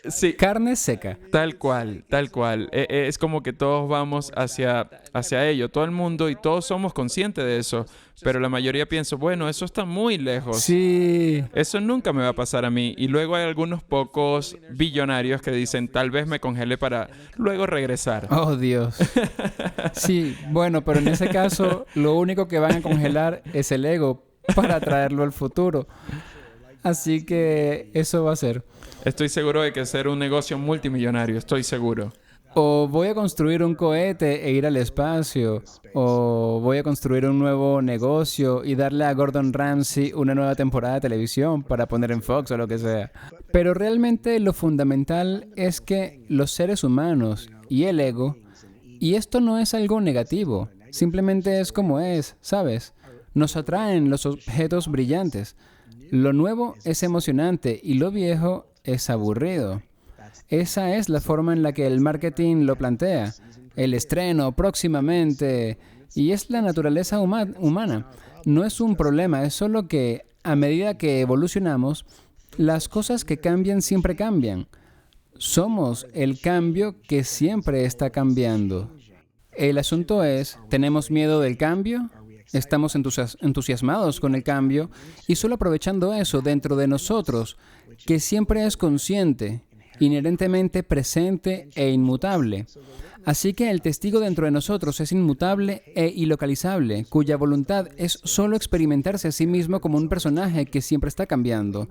sí, carne seca. Tal cual, tal cual. Es como que todos vamos hacia ello, todo el mundo, y todos somos conscientes de eso. Pero la mayoría piensa, bueno, eso está muy lejos. Sí. Eso nunca me va a pasar a mí. Y luego hay algunos pocos billonarios que dicen, tal vez me congele para luego regresar. Oh, Dios. Sí, bueno, pero en ese caso, lo único que van a congelar es el ego para traerlo al futuro. Así que eso va a ser. Estoy seguro de que ser un negocio multimillonario, estoy seguro. O voy a construir un cohete e ir al espacio. O voy a construir un nuevo negocio y darle a Gordon Ramsay una nueva temporada de televisión para poner en Fox o lo que sea. Pero realmente lo fundamental es que los seres humanos y el ego, y esto no es algo negativo, simplemente es como es, ¿sabes? Nos atraen los objetos brillantes. Lo nuevo es emocionante y lo viejo es aburrido. Esa es la forma en la que el marketing lo plantea. El estreno próximamente. Y es la naturaleza humana. No es un problema, es solo que a medida que evolucionamos, las cosas que cambian siempre cambian. Somos el cambio que siempre está cambiando. El asunto es, ¿tenemos miedo del cambio? Estamos entusiasmados con el cambio y solo aprovechando eso dentro de nosotros, que siempre es consciente, inherentemente presente e inmutable. Así que el testigo dentro de nosotros es inmutable e ilocalizable, cuya voluntad es solo experimentarse a sí mismo como un personaje que siempre está cambiando.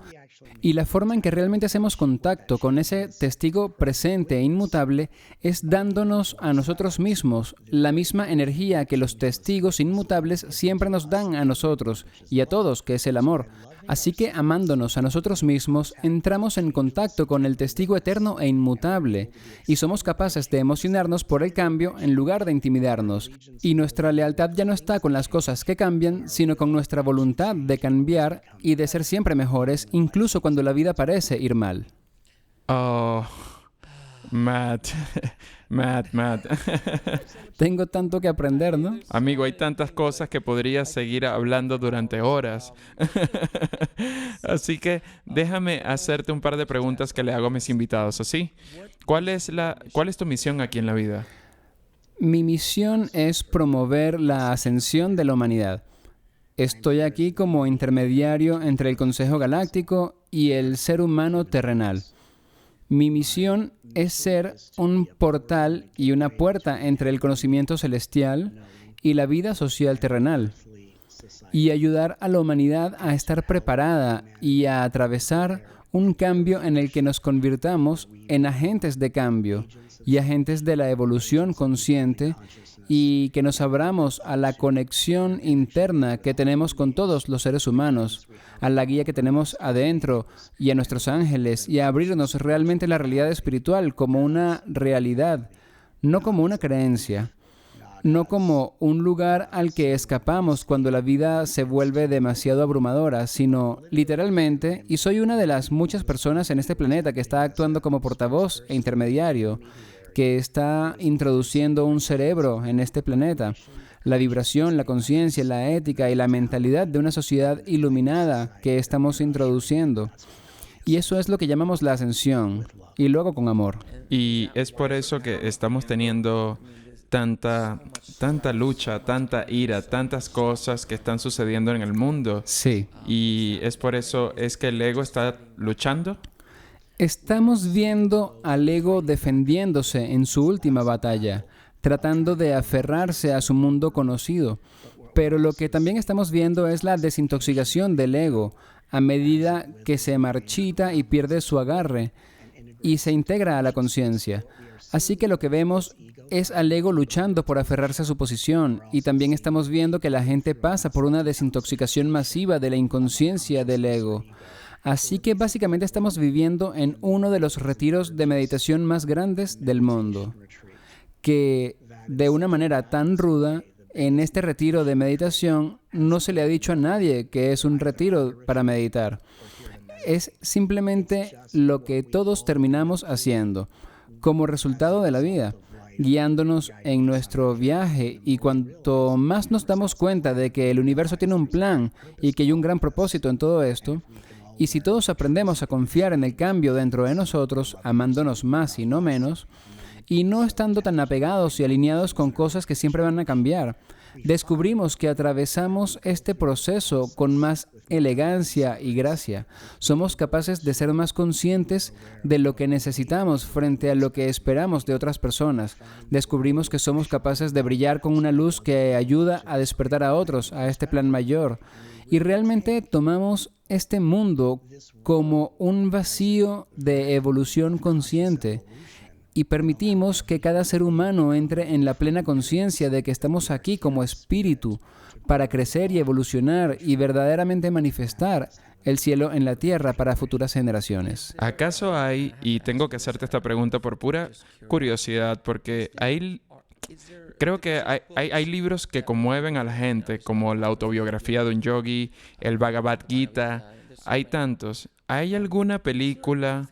Y la forma en que realmente hacemos contacto con ese testigo presente e inmutable es dándonos a nosotros mismos la misma energía que los testigos inmutables siempre nos dan a nosotros y a todos, que es el amor. Así que amándonos a nosotros mismos, entramos en contacto con el testigo eterno e inmutable y somos capaces de emocionarnos por el cambio en lugar de intimidarnos. Y nuestra lealtad ya no está con las cosas que cambian, sino con nuestra voluntad de cambiar y de ser siempre mejores, incluso cuando la vida parece ir mal. Oh, Matt. Tengo tanto que aprender, ¿no? Amigo, hay tantas cosas que podría seguir hablando durante horas. Así que déjame hacerte un par de preguntas que le hago a mis invitados, ¿así? ¿Cuál es tu misión aquí en la vida? Mi misión es promover la ascensión de la humanidad. Estoy aquí como intermediario entre el Consejo Galáctico y el ser humano terrenal. Mi misión es ser un portal y una puerta entre el conocimiento celestial y la vida social terrenal, y ayudar a la humanidad a estar preparada y a atravesar un cambio en el que nos convirtamos en agentes de cambio y agentes de la evolución consciente y que nos abramos a la conexión interna que tenemos con todos los seres humanos, a la guía que tenemos adentro y a nuestros ángeles, y a abrirnos realmente a la realidad espiritual como una realidad, no como una creencia, no como un lugar al que escapamos cuando la vida se vuelve demasiado abrumadora, sino literalmente, y soy una de las muchas personas en este planeta que está actuando como portavoz e intermediario, que está introduciendo un cerebro en este planeta, la vibración, la conciencia, la ética y la mentalidad de una sociedad iluminada que estamos introduciendo. Y eso es lo que llamamos la ascensión, y luego con amor. Y es por eso que estamos teniendo tanta lucha, tanta ira, tantas cosas que están sucediendo en el mundo. Sí. Y es por eso es que el ego está luchando. Estamos viendo al ego defendiéndose en su última batalla, tratando de aferrarse a su mundo conocido. Pero lo que también estamos viendo es la desintoxicación del ego a medida que se marchita y pierde su agarre y se integra a la conciencia. Así que lo que vemos es al ego luchando por aferrarse a su posición, y también estamos viendo que la gente pasa por una desintoxicación masiva de la inconsciencia del ego. Así que básicamente estamos viviendo en uno de los retiros de meditación más grandes del mundo, que de una manera tan ruda, en este retiro de meditación no se le ha dicho a nadie que es un retiro para meditar. Es simplemente lo que todos terminamos haciendo como resultado de la vida, guiándonos en nuestro viaje, y cuanto más nos damos cuenta de que el universo tiene un plan y que hay un gran propósito en todo esto, y si todos aprendemos a confiar en el cambio dentro de nosotros, amándonos más y no menos, y no estando tan apegados y alineados con cosas que siempre van a cambiar, descubrimos que atravesamos este proceso con más elegancia y gracia. Somos capaces de ser más conscientes de lo que necesitamos frente a lo que esperamos de otras personas. Descubrimos que somos capaces de brillar con una luz que ayuda a despertar a otros a este plan mayor. Y realmente tomamos este mundo como un vacío de evolución consciente y permitimos que cada ser humano entre en la plena conciencia de que estamos aquí como espíritu para crecer y evolucionar y verdaderamente manifestar el cielo en la tierra para futuras generaciones. ¿Acaso hay, y tengo que hacerte esta pregunta por pura curiosidad, porque creo que hay libros que conmueven a la gente, como la autobiografía de un yogi, el Bhagavad Gita, hay tantos. ¿Hay alguna película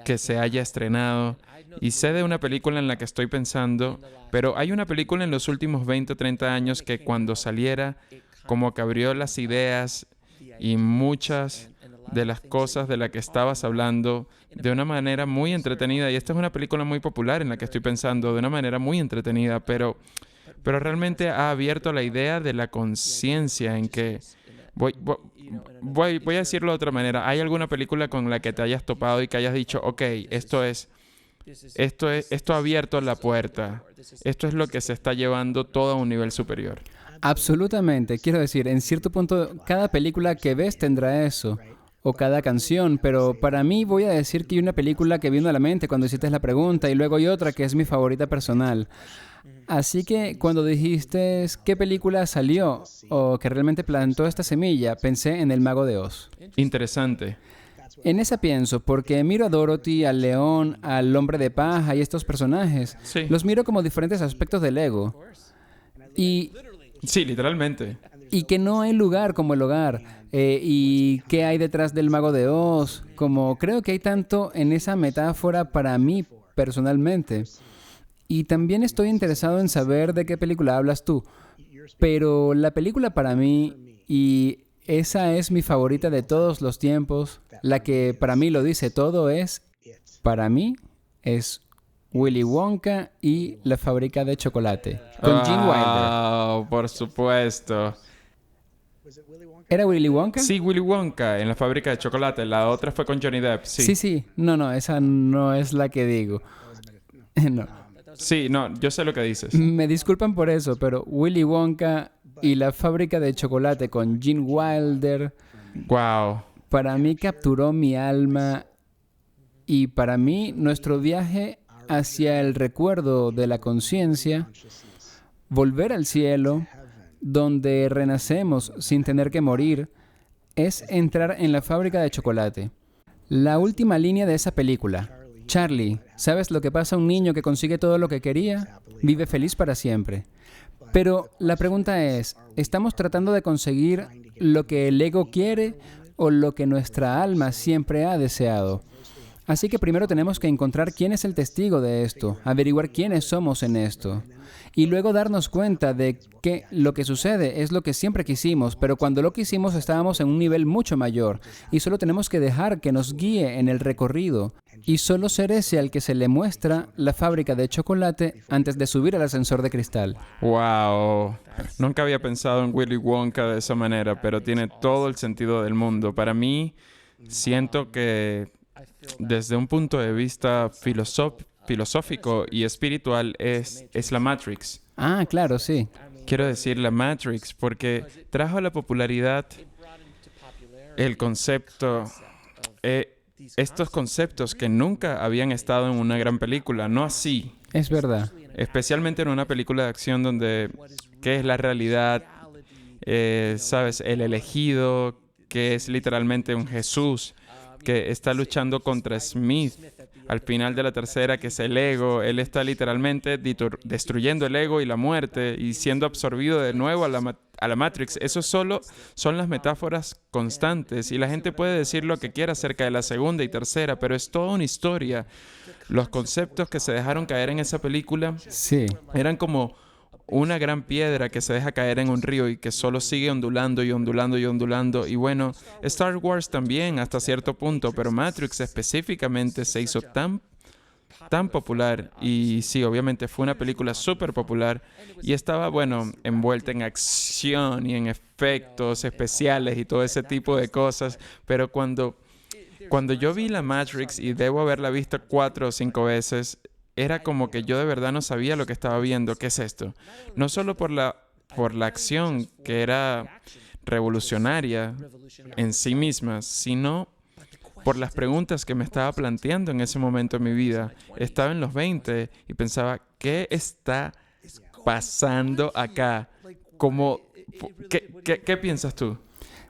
que se haya estrenado? Y sé de una película en la que estoy pensando, pero hay una película en los últimos 20 o 30 años que cuando saliera, como que abrió las ideas y muchas de las cosas de las que estabas hablando de una manera muy entretenida. Y esta es una película muy popular en la que estoy pensando de una manera muy entretenida, pero realmente ha abierto la idea de la conciencia en que... Voy a decirlo de otra manera. ¿Hay alguna película con la que te hayas topado y que hayas dicho, ok, esto ha abierto la puerta, esto es lo que se está llevando todo a un nivel superior? Absolutamente. Quiero decir, en cierto punto, cada película que ves tendrá eso, o cada canción, pero para mí voy a decir que hay una película que vino a la mente cuando hiciste la pregunta, y luego hay otra que es mi favorita personal. Así que cuando dijiste qué película salió o que realmente plantó esta semilla, pensé en El Mago de Oz. Interesante. En esa pienso, porque miro a Dorothy, al león, al hombre de paja y estos personajes. Sí. Los miro como diferentes aspectos del ego. Sí, literalmente. Y que no hay lugar como el hogar. Y qué hay detrás del Mago de Oz. Como creo que hay tanto en esa metáfora para mí personalmente. Y también estoy interesado en saber de qué película hablas tú. Pero la película para mí, y esa es mi favorita de todos los tiempos, la que para mí lo dice todo para mí, es Willy Wonka y la fábrica de chocolate, con Gene Wilder. Por supuesto. ¿Era Willy Wonka? Sí, Willy Wonka en la fábrica de chocolate. La otra fue con Johnny Depp, sí. Sí. No, esa no es la que digo. No. Sí, no, yo sé lo que dices. Me disculpan por eso, pero Willy Wonka y la fábrica de chocolate con Gene Wilder. Wow. para mí capturó mi alma y para mí nuestro viaje hacia el recuerdo de la conciencia, volver al cielo, donde renacemos sin tener que morir, es entrar en la fábrica de chocolate. La última línea de esa película. Charlie, ¿sabes lo que pasa a un niño que consigue todo lo que quería? Vive feliz para siempre. Pero la pregunta es, ¿estamos tratando de conseguir lo que el ego quiere o lo que nuestra alma siempre ha deseado? Así que primero tenemos que encontrar quién es el testigo de esto, averiguar quiénes somos en esto, y luego darnos cuenta de que lo que sucede es lo que siempre quisimos, pero cuando lo quisimos estábamos en un nivel mucho mayor, y solo tenemos que dejar que nos guíe en el recorrido, y solo ser ese al que se le muestra la fábrica de chocolate antes de subir al ascensor de cristal. Wow, nunca había pensado en Willy Wonka de esa manera, pero tiene todo el sentido del mundo. Para mí, siento que desde un punto de vista filosófico y espiritual es la Matrix. Ah, claro, sí. Quiero decir la Matrix porque trajo a la popularidad el concepto, estos conceptos que nunca habían estado en una gran película, no así. Es verdad. Especialmente en una película de acción donde qué es la realidad, ¿sabes? El elegido, que es literalmente un Jesús que está luchando contra Smith al final de la tercera, que es el ego. Él está literalmente destruyendo el ego y la muerte y siendo absorbido de nuevo a la Matrix. Eso solo son las metáforas constantes y la gente puede decir lo que quiera acerca de la segunda y tercera, pero es toda una historia. Los conceptos que se dejaron caer en esa película Sí. eran como una gran piedra que se deja caer en un río y que solo sigue ondulando y ondulando y ondulando. Y bueno, Star Wars también hasta cierto punto, pero Matrix específicamente se hizo tan popular. Y sí, obviamente fue una película súper popular y estaba, bueno, envuelta en acción y en efectos especiales y todo ese tipo de cosas. Pero cuando yo vi la Matrix, y debo haberla visto 4 o 5 veces, era como que yo de verdad no sabía lo que estaba viendo. ¿Qué es esto? No solo por la acción, que era revolucionaria en sí misma, sino por las preguntas que me estaba planteando en ese momento en mi vida. Estaba en los 20 y pensaba, ¿qué está pasando acá? ¿Qué piensas tú?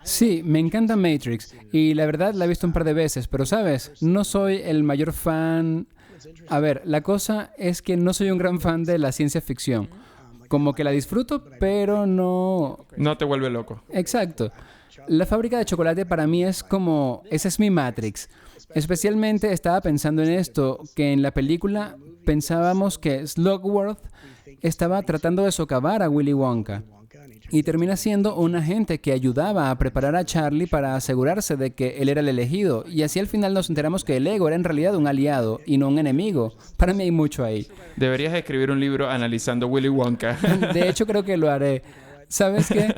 Sí, me encanta Matrix y la verdad la he visto un par de veces, pero ¿sabes? No soy el mayor fan. A ver, la cosa es que no soy un gran fan de la ciencia ficción. Como que la disfruto, pero no... No te vuelve loco. Exacto. La fábrica de chocolate para mí es como... Esa es mi Matrix. Especialmente estaba pensando en esto, que en la película pensábamos que Slugworth estaba tratando de socavar a Willy Wonka. Y termina siendo un agente que ayudaba a preparar a Charlie para asegurarse de que él era el elegido. Y así al final nos enteramos que el ego era en realidad un aliado y no un enemigo. Para mí hay mucho ahí. Deberías escribir un libro analizando Willy Wonka. De hecho, creo que lo haré. ¿Sabes qué?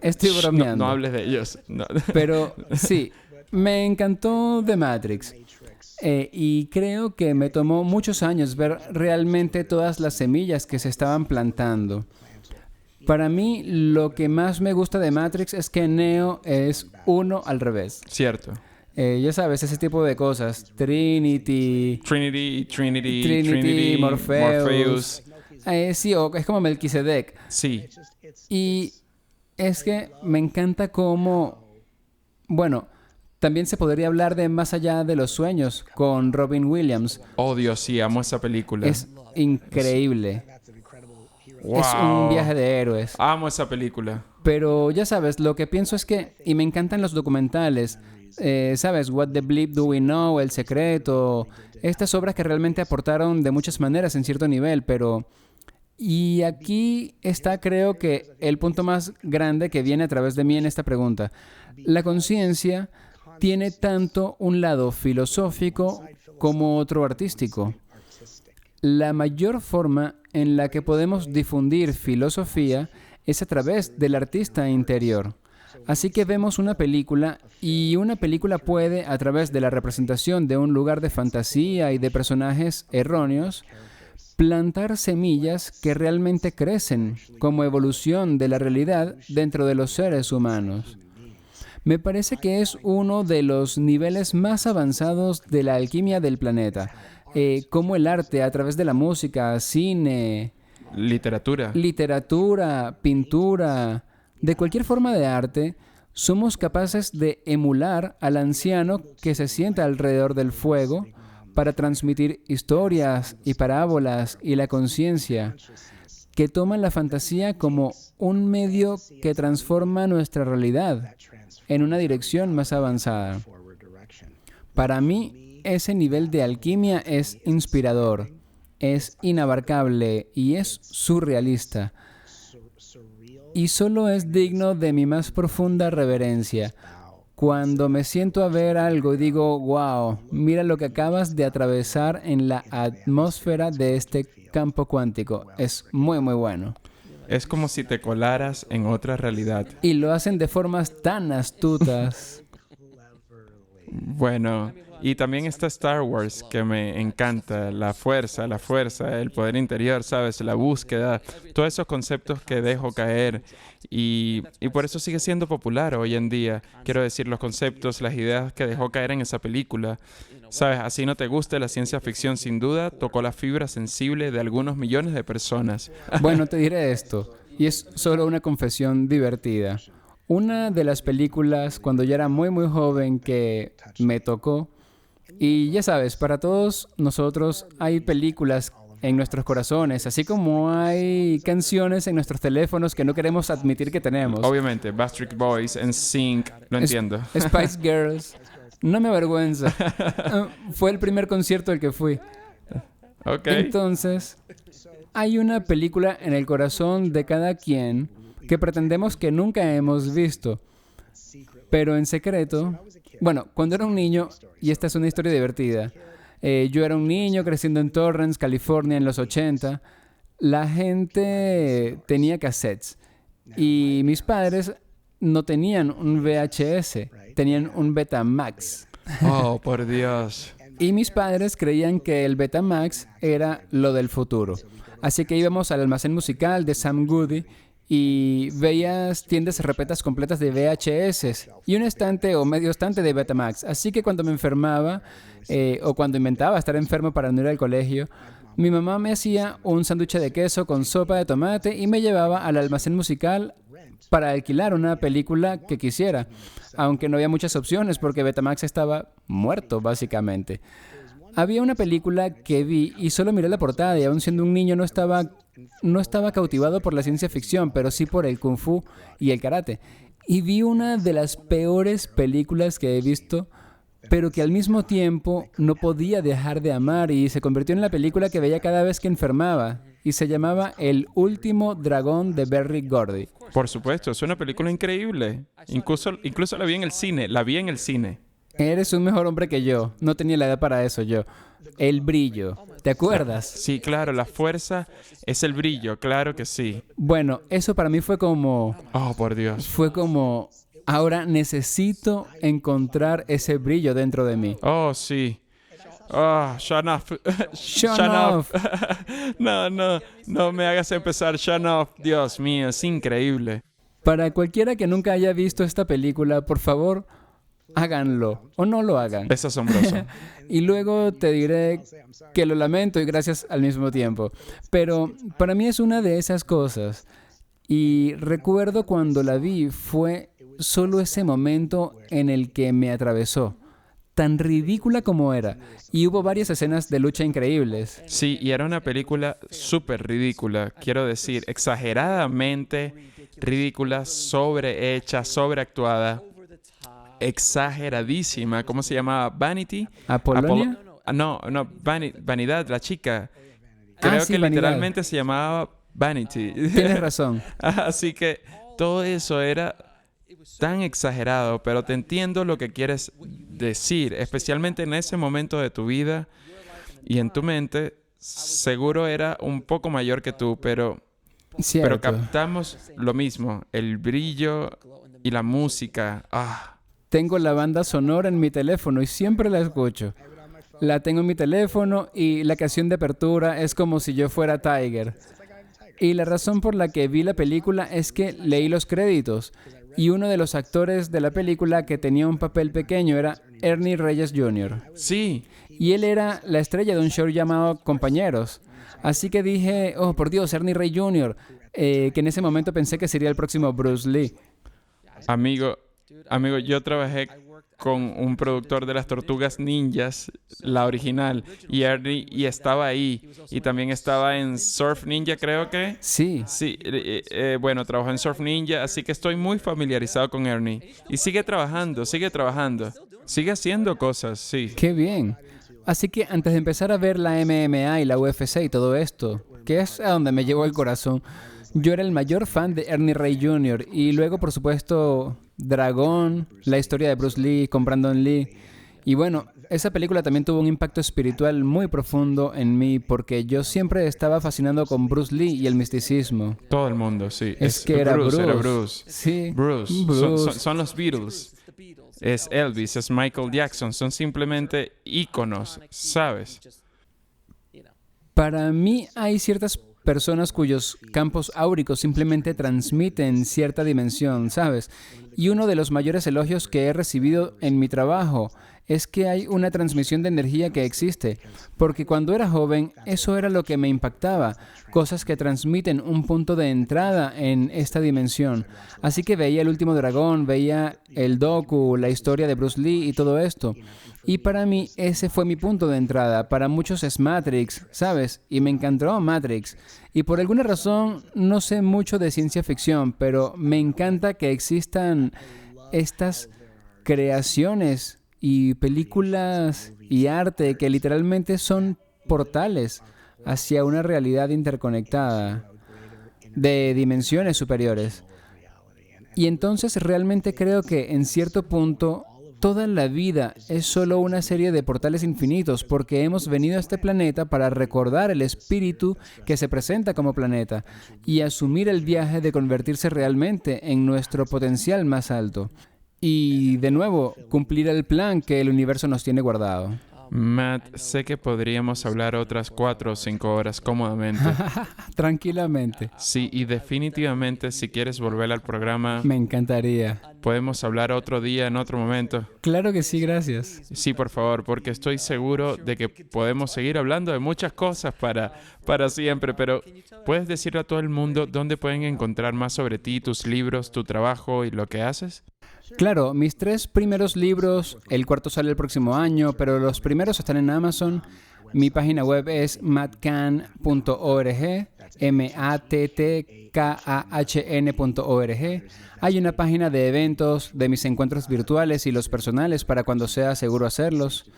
Estoy bromeando. No hables de ellos. No. Pero sí, me encantó The Matrix. Y creo que me tomó muchos años ver realmente todas las semillas que se estaban plantando. Para mí, lo que más me gusta de Matrix es que Neo es uno al revés. Cierto. Ya sabes, ese tipo de cosas. Trinity, Morpheus. Sí, es como Melquisedec. Sí. Y es que me encanta cómo... Bueno, también se podría hablar de Más allá de los sueños con Robin Williams. Oh, Dios, sí, amo esa película. Es increíble. Wow. Es un viaje de héroes. Amo esa película. Pero ya sabes, lo que pienso es que, y me encantan los documentales, ¿sabes? What the Bleep Do We Know? El Secreto. Estas obras que realmente aportaron de muchas maneras en cierto nivel, pero... Y aquí está, creo que, el punto más grande que viene a través de mí en esta pregunta. La conciencia tiene tanto un lado filosófico como otro artístico. La mayor forma en la que podemos difundir filosofía es a través del artista interior. Así que vemos una película y una película puede, a través de la representación de un lugar de fantasía y de personajes erróneos, plantar semillas que realmente crecen como evolución de la realidad dentro de los seres humanos. Me parece que es uno de los niveles más avanzados de la alquimia del planeta. Cómo el arte, a través de la música, cine, Literatura. literatura, pintura, de cualquier forma de arte, somos capaces de emular al anciano que se sienta alrededor del fuego para transmitir historias y parábolas y la conciencia, que toman la fantasía como un medio que transforma nuestra realidad en una dirección más avanzada. Para mí, ese nivel de alquimia es inspirador, es inabarcable y es surrealista. Y solo es digno de mi más profunda reverencia. Cuando me siento a ver algo y digo, wow, mira lo que acabas de atravesar en la atmósfera de este campo cuántico. Es muy, muy bueno. Es como si te colaras en otra realidad. Y lo hacen de formas tan astutas. Bueno, y también está Star Wars, que me encanta. La fuerza, el poder interior, ¿sabes? La búsqueda, todos esos conceptos que dejo caer. Y por eso sigue siendo popular hoy en día. Quiero decir, los conceptos, las ideas que dejó caer en esa película. ¿Sabes? Así no te guste la ciencia ficción, sin duda, tocó la fibra sensible de algunos millones de personas. Bueno, te diré esto, y es solo una confesión divertida. Una de las películas, cuando yo era muy, muy joven, que me tocó, y ya sabes, para todos nosotros hay películas en nuestros corazones, así como hay canciones en nuestros teléfonos que no queremos admitir que tenemos. Obviamente, Backstreet Boys, NSYNC, lo entiendo. Spice Girls, no me avergüenza. Fue el primer concierto al que fui. Ok. Entonces, hay una película en el corazón de cada quien que pretendemos que nunca hemos visto, pero en secreto. Bueno, cuando era un niño, y esta es una historia divertida, yo era un niño creciendo en Torrance, California, en los 80. La gente tenía cassettes y mis padres no tenían un VHS, tenían un Betamax. Oh, por Dios. Y mis padres creían que el Betamax era lo del futuro. Así que íbamos al almacén musical de Sam Goody y veías tiendas repetas completas de VHS y un estante o medio estante de Betamax. Así que cuando me enfermaba o cuando inventaba estar enfermo para no ir al colegio, mi mamá me hacía un sándwich de queso con sopa de tomate y me llevaba al almacén musical para alquilar una película que quisiera, aunque no había muchas opciones porque Betamax estaba muerto, básicamente. Había una película que vi y solo miré la portada y aún siendo un niño no estaba cautivado por la ciencia ficción, pero sí por el kung fu y el karate. Y vi una de las peores películas que he visto, pero que al mismo tiempo no podía dejar de amar y se convirtió en la película que veía cada vez que enfermaba. Y se llamaba El último dragón de Berry Gordy. Por supuesto, es una película increíble. Incluso la vi en el cine. Eres un mejor hombre que yo. No tenía la edad para eso yo. El brillo. ¿Te acuerdas? Sí, claro, la fuerza es el brillo, claro que sí. Bueno, eso para mí fue como... Oh, por Dios. Ahora necesito encontrar ese brillo dentro de mí. Oh, sí. Oh, shut up. Shut up. No me hagas empezar. Shut up. Dios mío, es increíble. Para cualquiera que nunca haya visto esta película, por favor, háganlo o no lo hagan. Es asombroso. Y luego te diré que lo lamento y gracias al mismo tiempo. Pero para mí es una de esas cosas. Y recuerdo cuando la vi, fue solo ese momento en el que me atravesó. Tan ridícula como era. Y hubo varias escenas de lucha increíbles. Sí, y era una película súper ridícula. Quiero decir, exageradamente ridícula, sobrehecha, sobreactuada. Exageradísima. ¿Cómo se llamaba? ¿Vanity? ¿Apolonia? Vanidad, la chica. Creo sí, que Vanidad. literalmente se llamaba Vanity. Tienes razón. Así que todo eso era tan exagerado, pero te entiendo lo que quieres decir, especialmente en ese momento de tu vida y en tu mente. Seguro era un poco mayor que tú, pero Cierto. captamos lo mismo, el brillo y la música. Tengo la banda sonora en mi teléfono y siempre la escucho. La tengo en mi teléfono y la canción de apertura es como si yo fuera Tiger. Y la razón por la que vi la película es que leí los créditos Y uno de los actores de la película que tenía un papel pequeño era Ernie Reyes Jr. Sí, Y él era la estrella de un show llamado Compañeros. Así que dije, oh, por Dios, Ernie Reyes Jr., que en ese momento pensé que sería el próximo Bruce Lee. amigo, yo trabajé con un productor de las Tortugas Ninjas, la original, y Ernie, y estaba ahí. Y también estaba en Surf Ninja, creo que. Sí, Sí, bueno, trabajó en Surf Ninja, así que estoy muy familiarizado con Ernie. Y sigue trabajando, sigue haciendo cosas, sí. qué bien. Así que antes de empezar a ver la MMA y la UFC y todo esto, que es a donde me llevó el corazón, yo era el mayor fan de Ernie Reyes Jr. Y luego, por supuesto, Dragón, la historia de Bruce Lee con Brandon Lee. Y bueno, esa película también tuvo un impacto espiritual muy profundo en mí porque yo siempre estaba fascinado con Bruce Lee y el misticismo. Todo el mundo, sí. Es que era Bruce. Era Bruce. Sí, Bruce. Bruce. Son los Beatles. Es Elvis, es Michael Jackson. Son simplemente íconos, ¿sabes? Para mí hay ciertas personas cuyos campos áuricos simplemente transmiten cierta dimensión, ¿sabes? Y uno de los mayores elogios que he recibido en mi trabajo es que hay una transmisión de energía que existe, porque cuando era joven eso era lo que me impactaba, cosas que transmiten un punto de entrada en esta dimensión. Así que veía El Último Dragón, veía el docu, la historia de Bruce Lee y todo esto. Y para mí ese fue mi punto de entrada. Para muchos es Matrix, ¿sabes? Y me encantó Matrix. Y por alguna razón no sé mucho de ciencia ficción, pero me encanta que existan estas creaciones y películas y arte que literalmente son portales hacia una realidad interconectada de dimensiones superiores. Y entonces realmente creo que en cierto punto toda la vida es solo una serie de portales infinitos porque hemos venido a este planeta para recordar el espíritu que se presenta como planeta y asumir el viaje de convertirse realmente en nuestro potencial más alto. Y, de nuevo, cumplir el plan que el universo nos tiene guardado. Matt, sé que podríamos hablar otras 4 o 5 horas cómodamente. Tranquilamente. Sí, y definitivamente si quieres volver al programa, Me encantaría. podemos hablar otro día, en otro momento. Claro que sí, gracias. Sí, por favor, porque estoy seguro de que podemos seguir hablando de muchas cosas para siempre, pero ¿puedes decirle a todo el mundo dónde pueden encontrar más sobre ti, tus libros, tu trabajo y lo que haces? Claro, mis 3 primeros libros, el cuarto sale el próximo año, pero los primeros están en Amazon. Mi página web es mattkahn.org, mattkahn.org. Hay una página de eventos, de mis encuentros virtuales y los personales para cuando sea seguro hacerlos.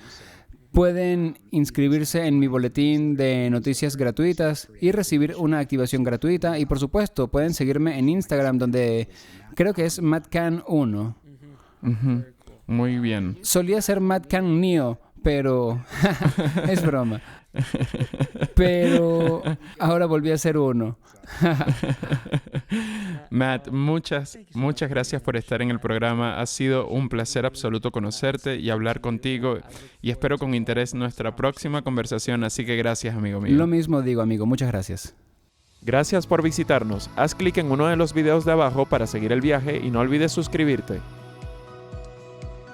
Pueden inscribirse en mi boletín de noticias gratuitas y recibir una activación gratuita. Y por supuesto, pueden seguirme en Instagram, donde creo que es mattkahn1. Ujú. Muy bien. Solía ser mattkahn pero es broma. Pero ahora volví a ser 1. Matt, muchas gracias por estar en el programa. Ha sido un placer absoluto conocerte y hablar contigo. Y espero con interés nuestra próxima conversación. Así que gracias, amigo mío. Lo mismo digo, amigo. Muchas gracias. Gracias por visitarnos. Haz clic en uno de los videos de abajo para seguir el viaje y no olvides suscribirte.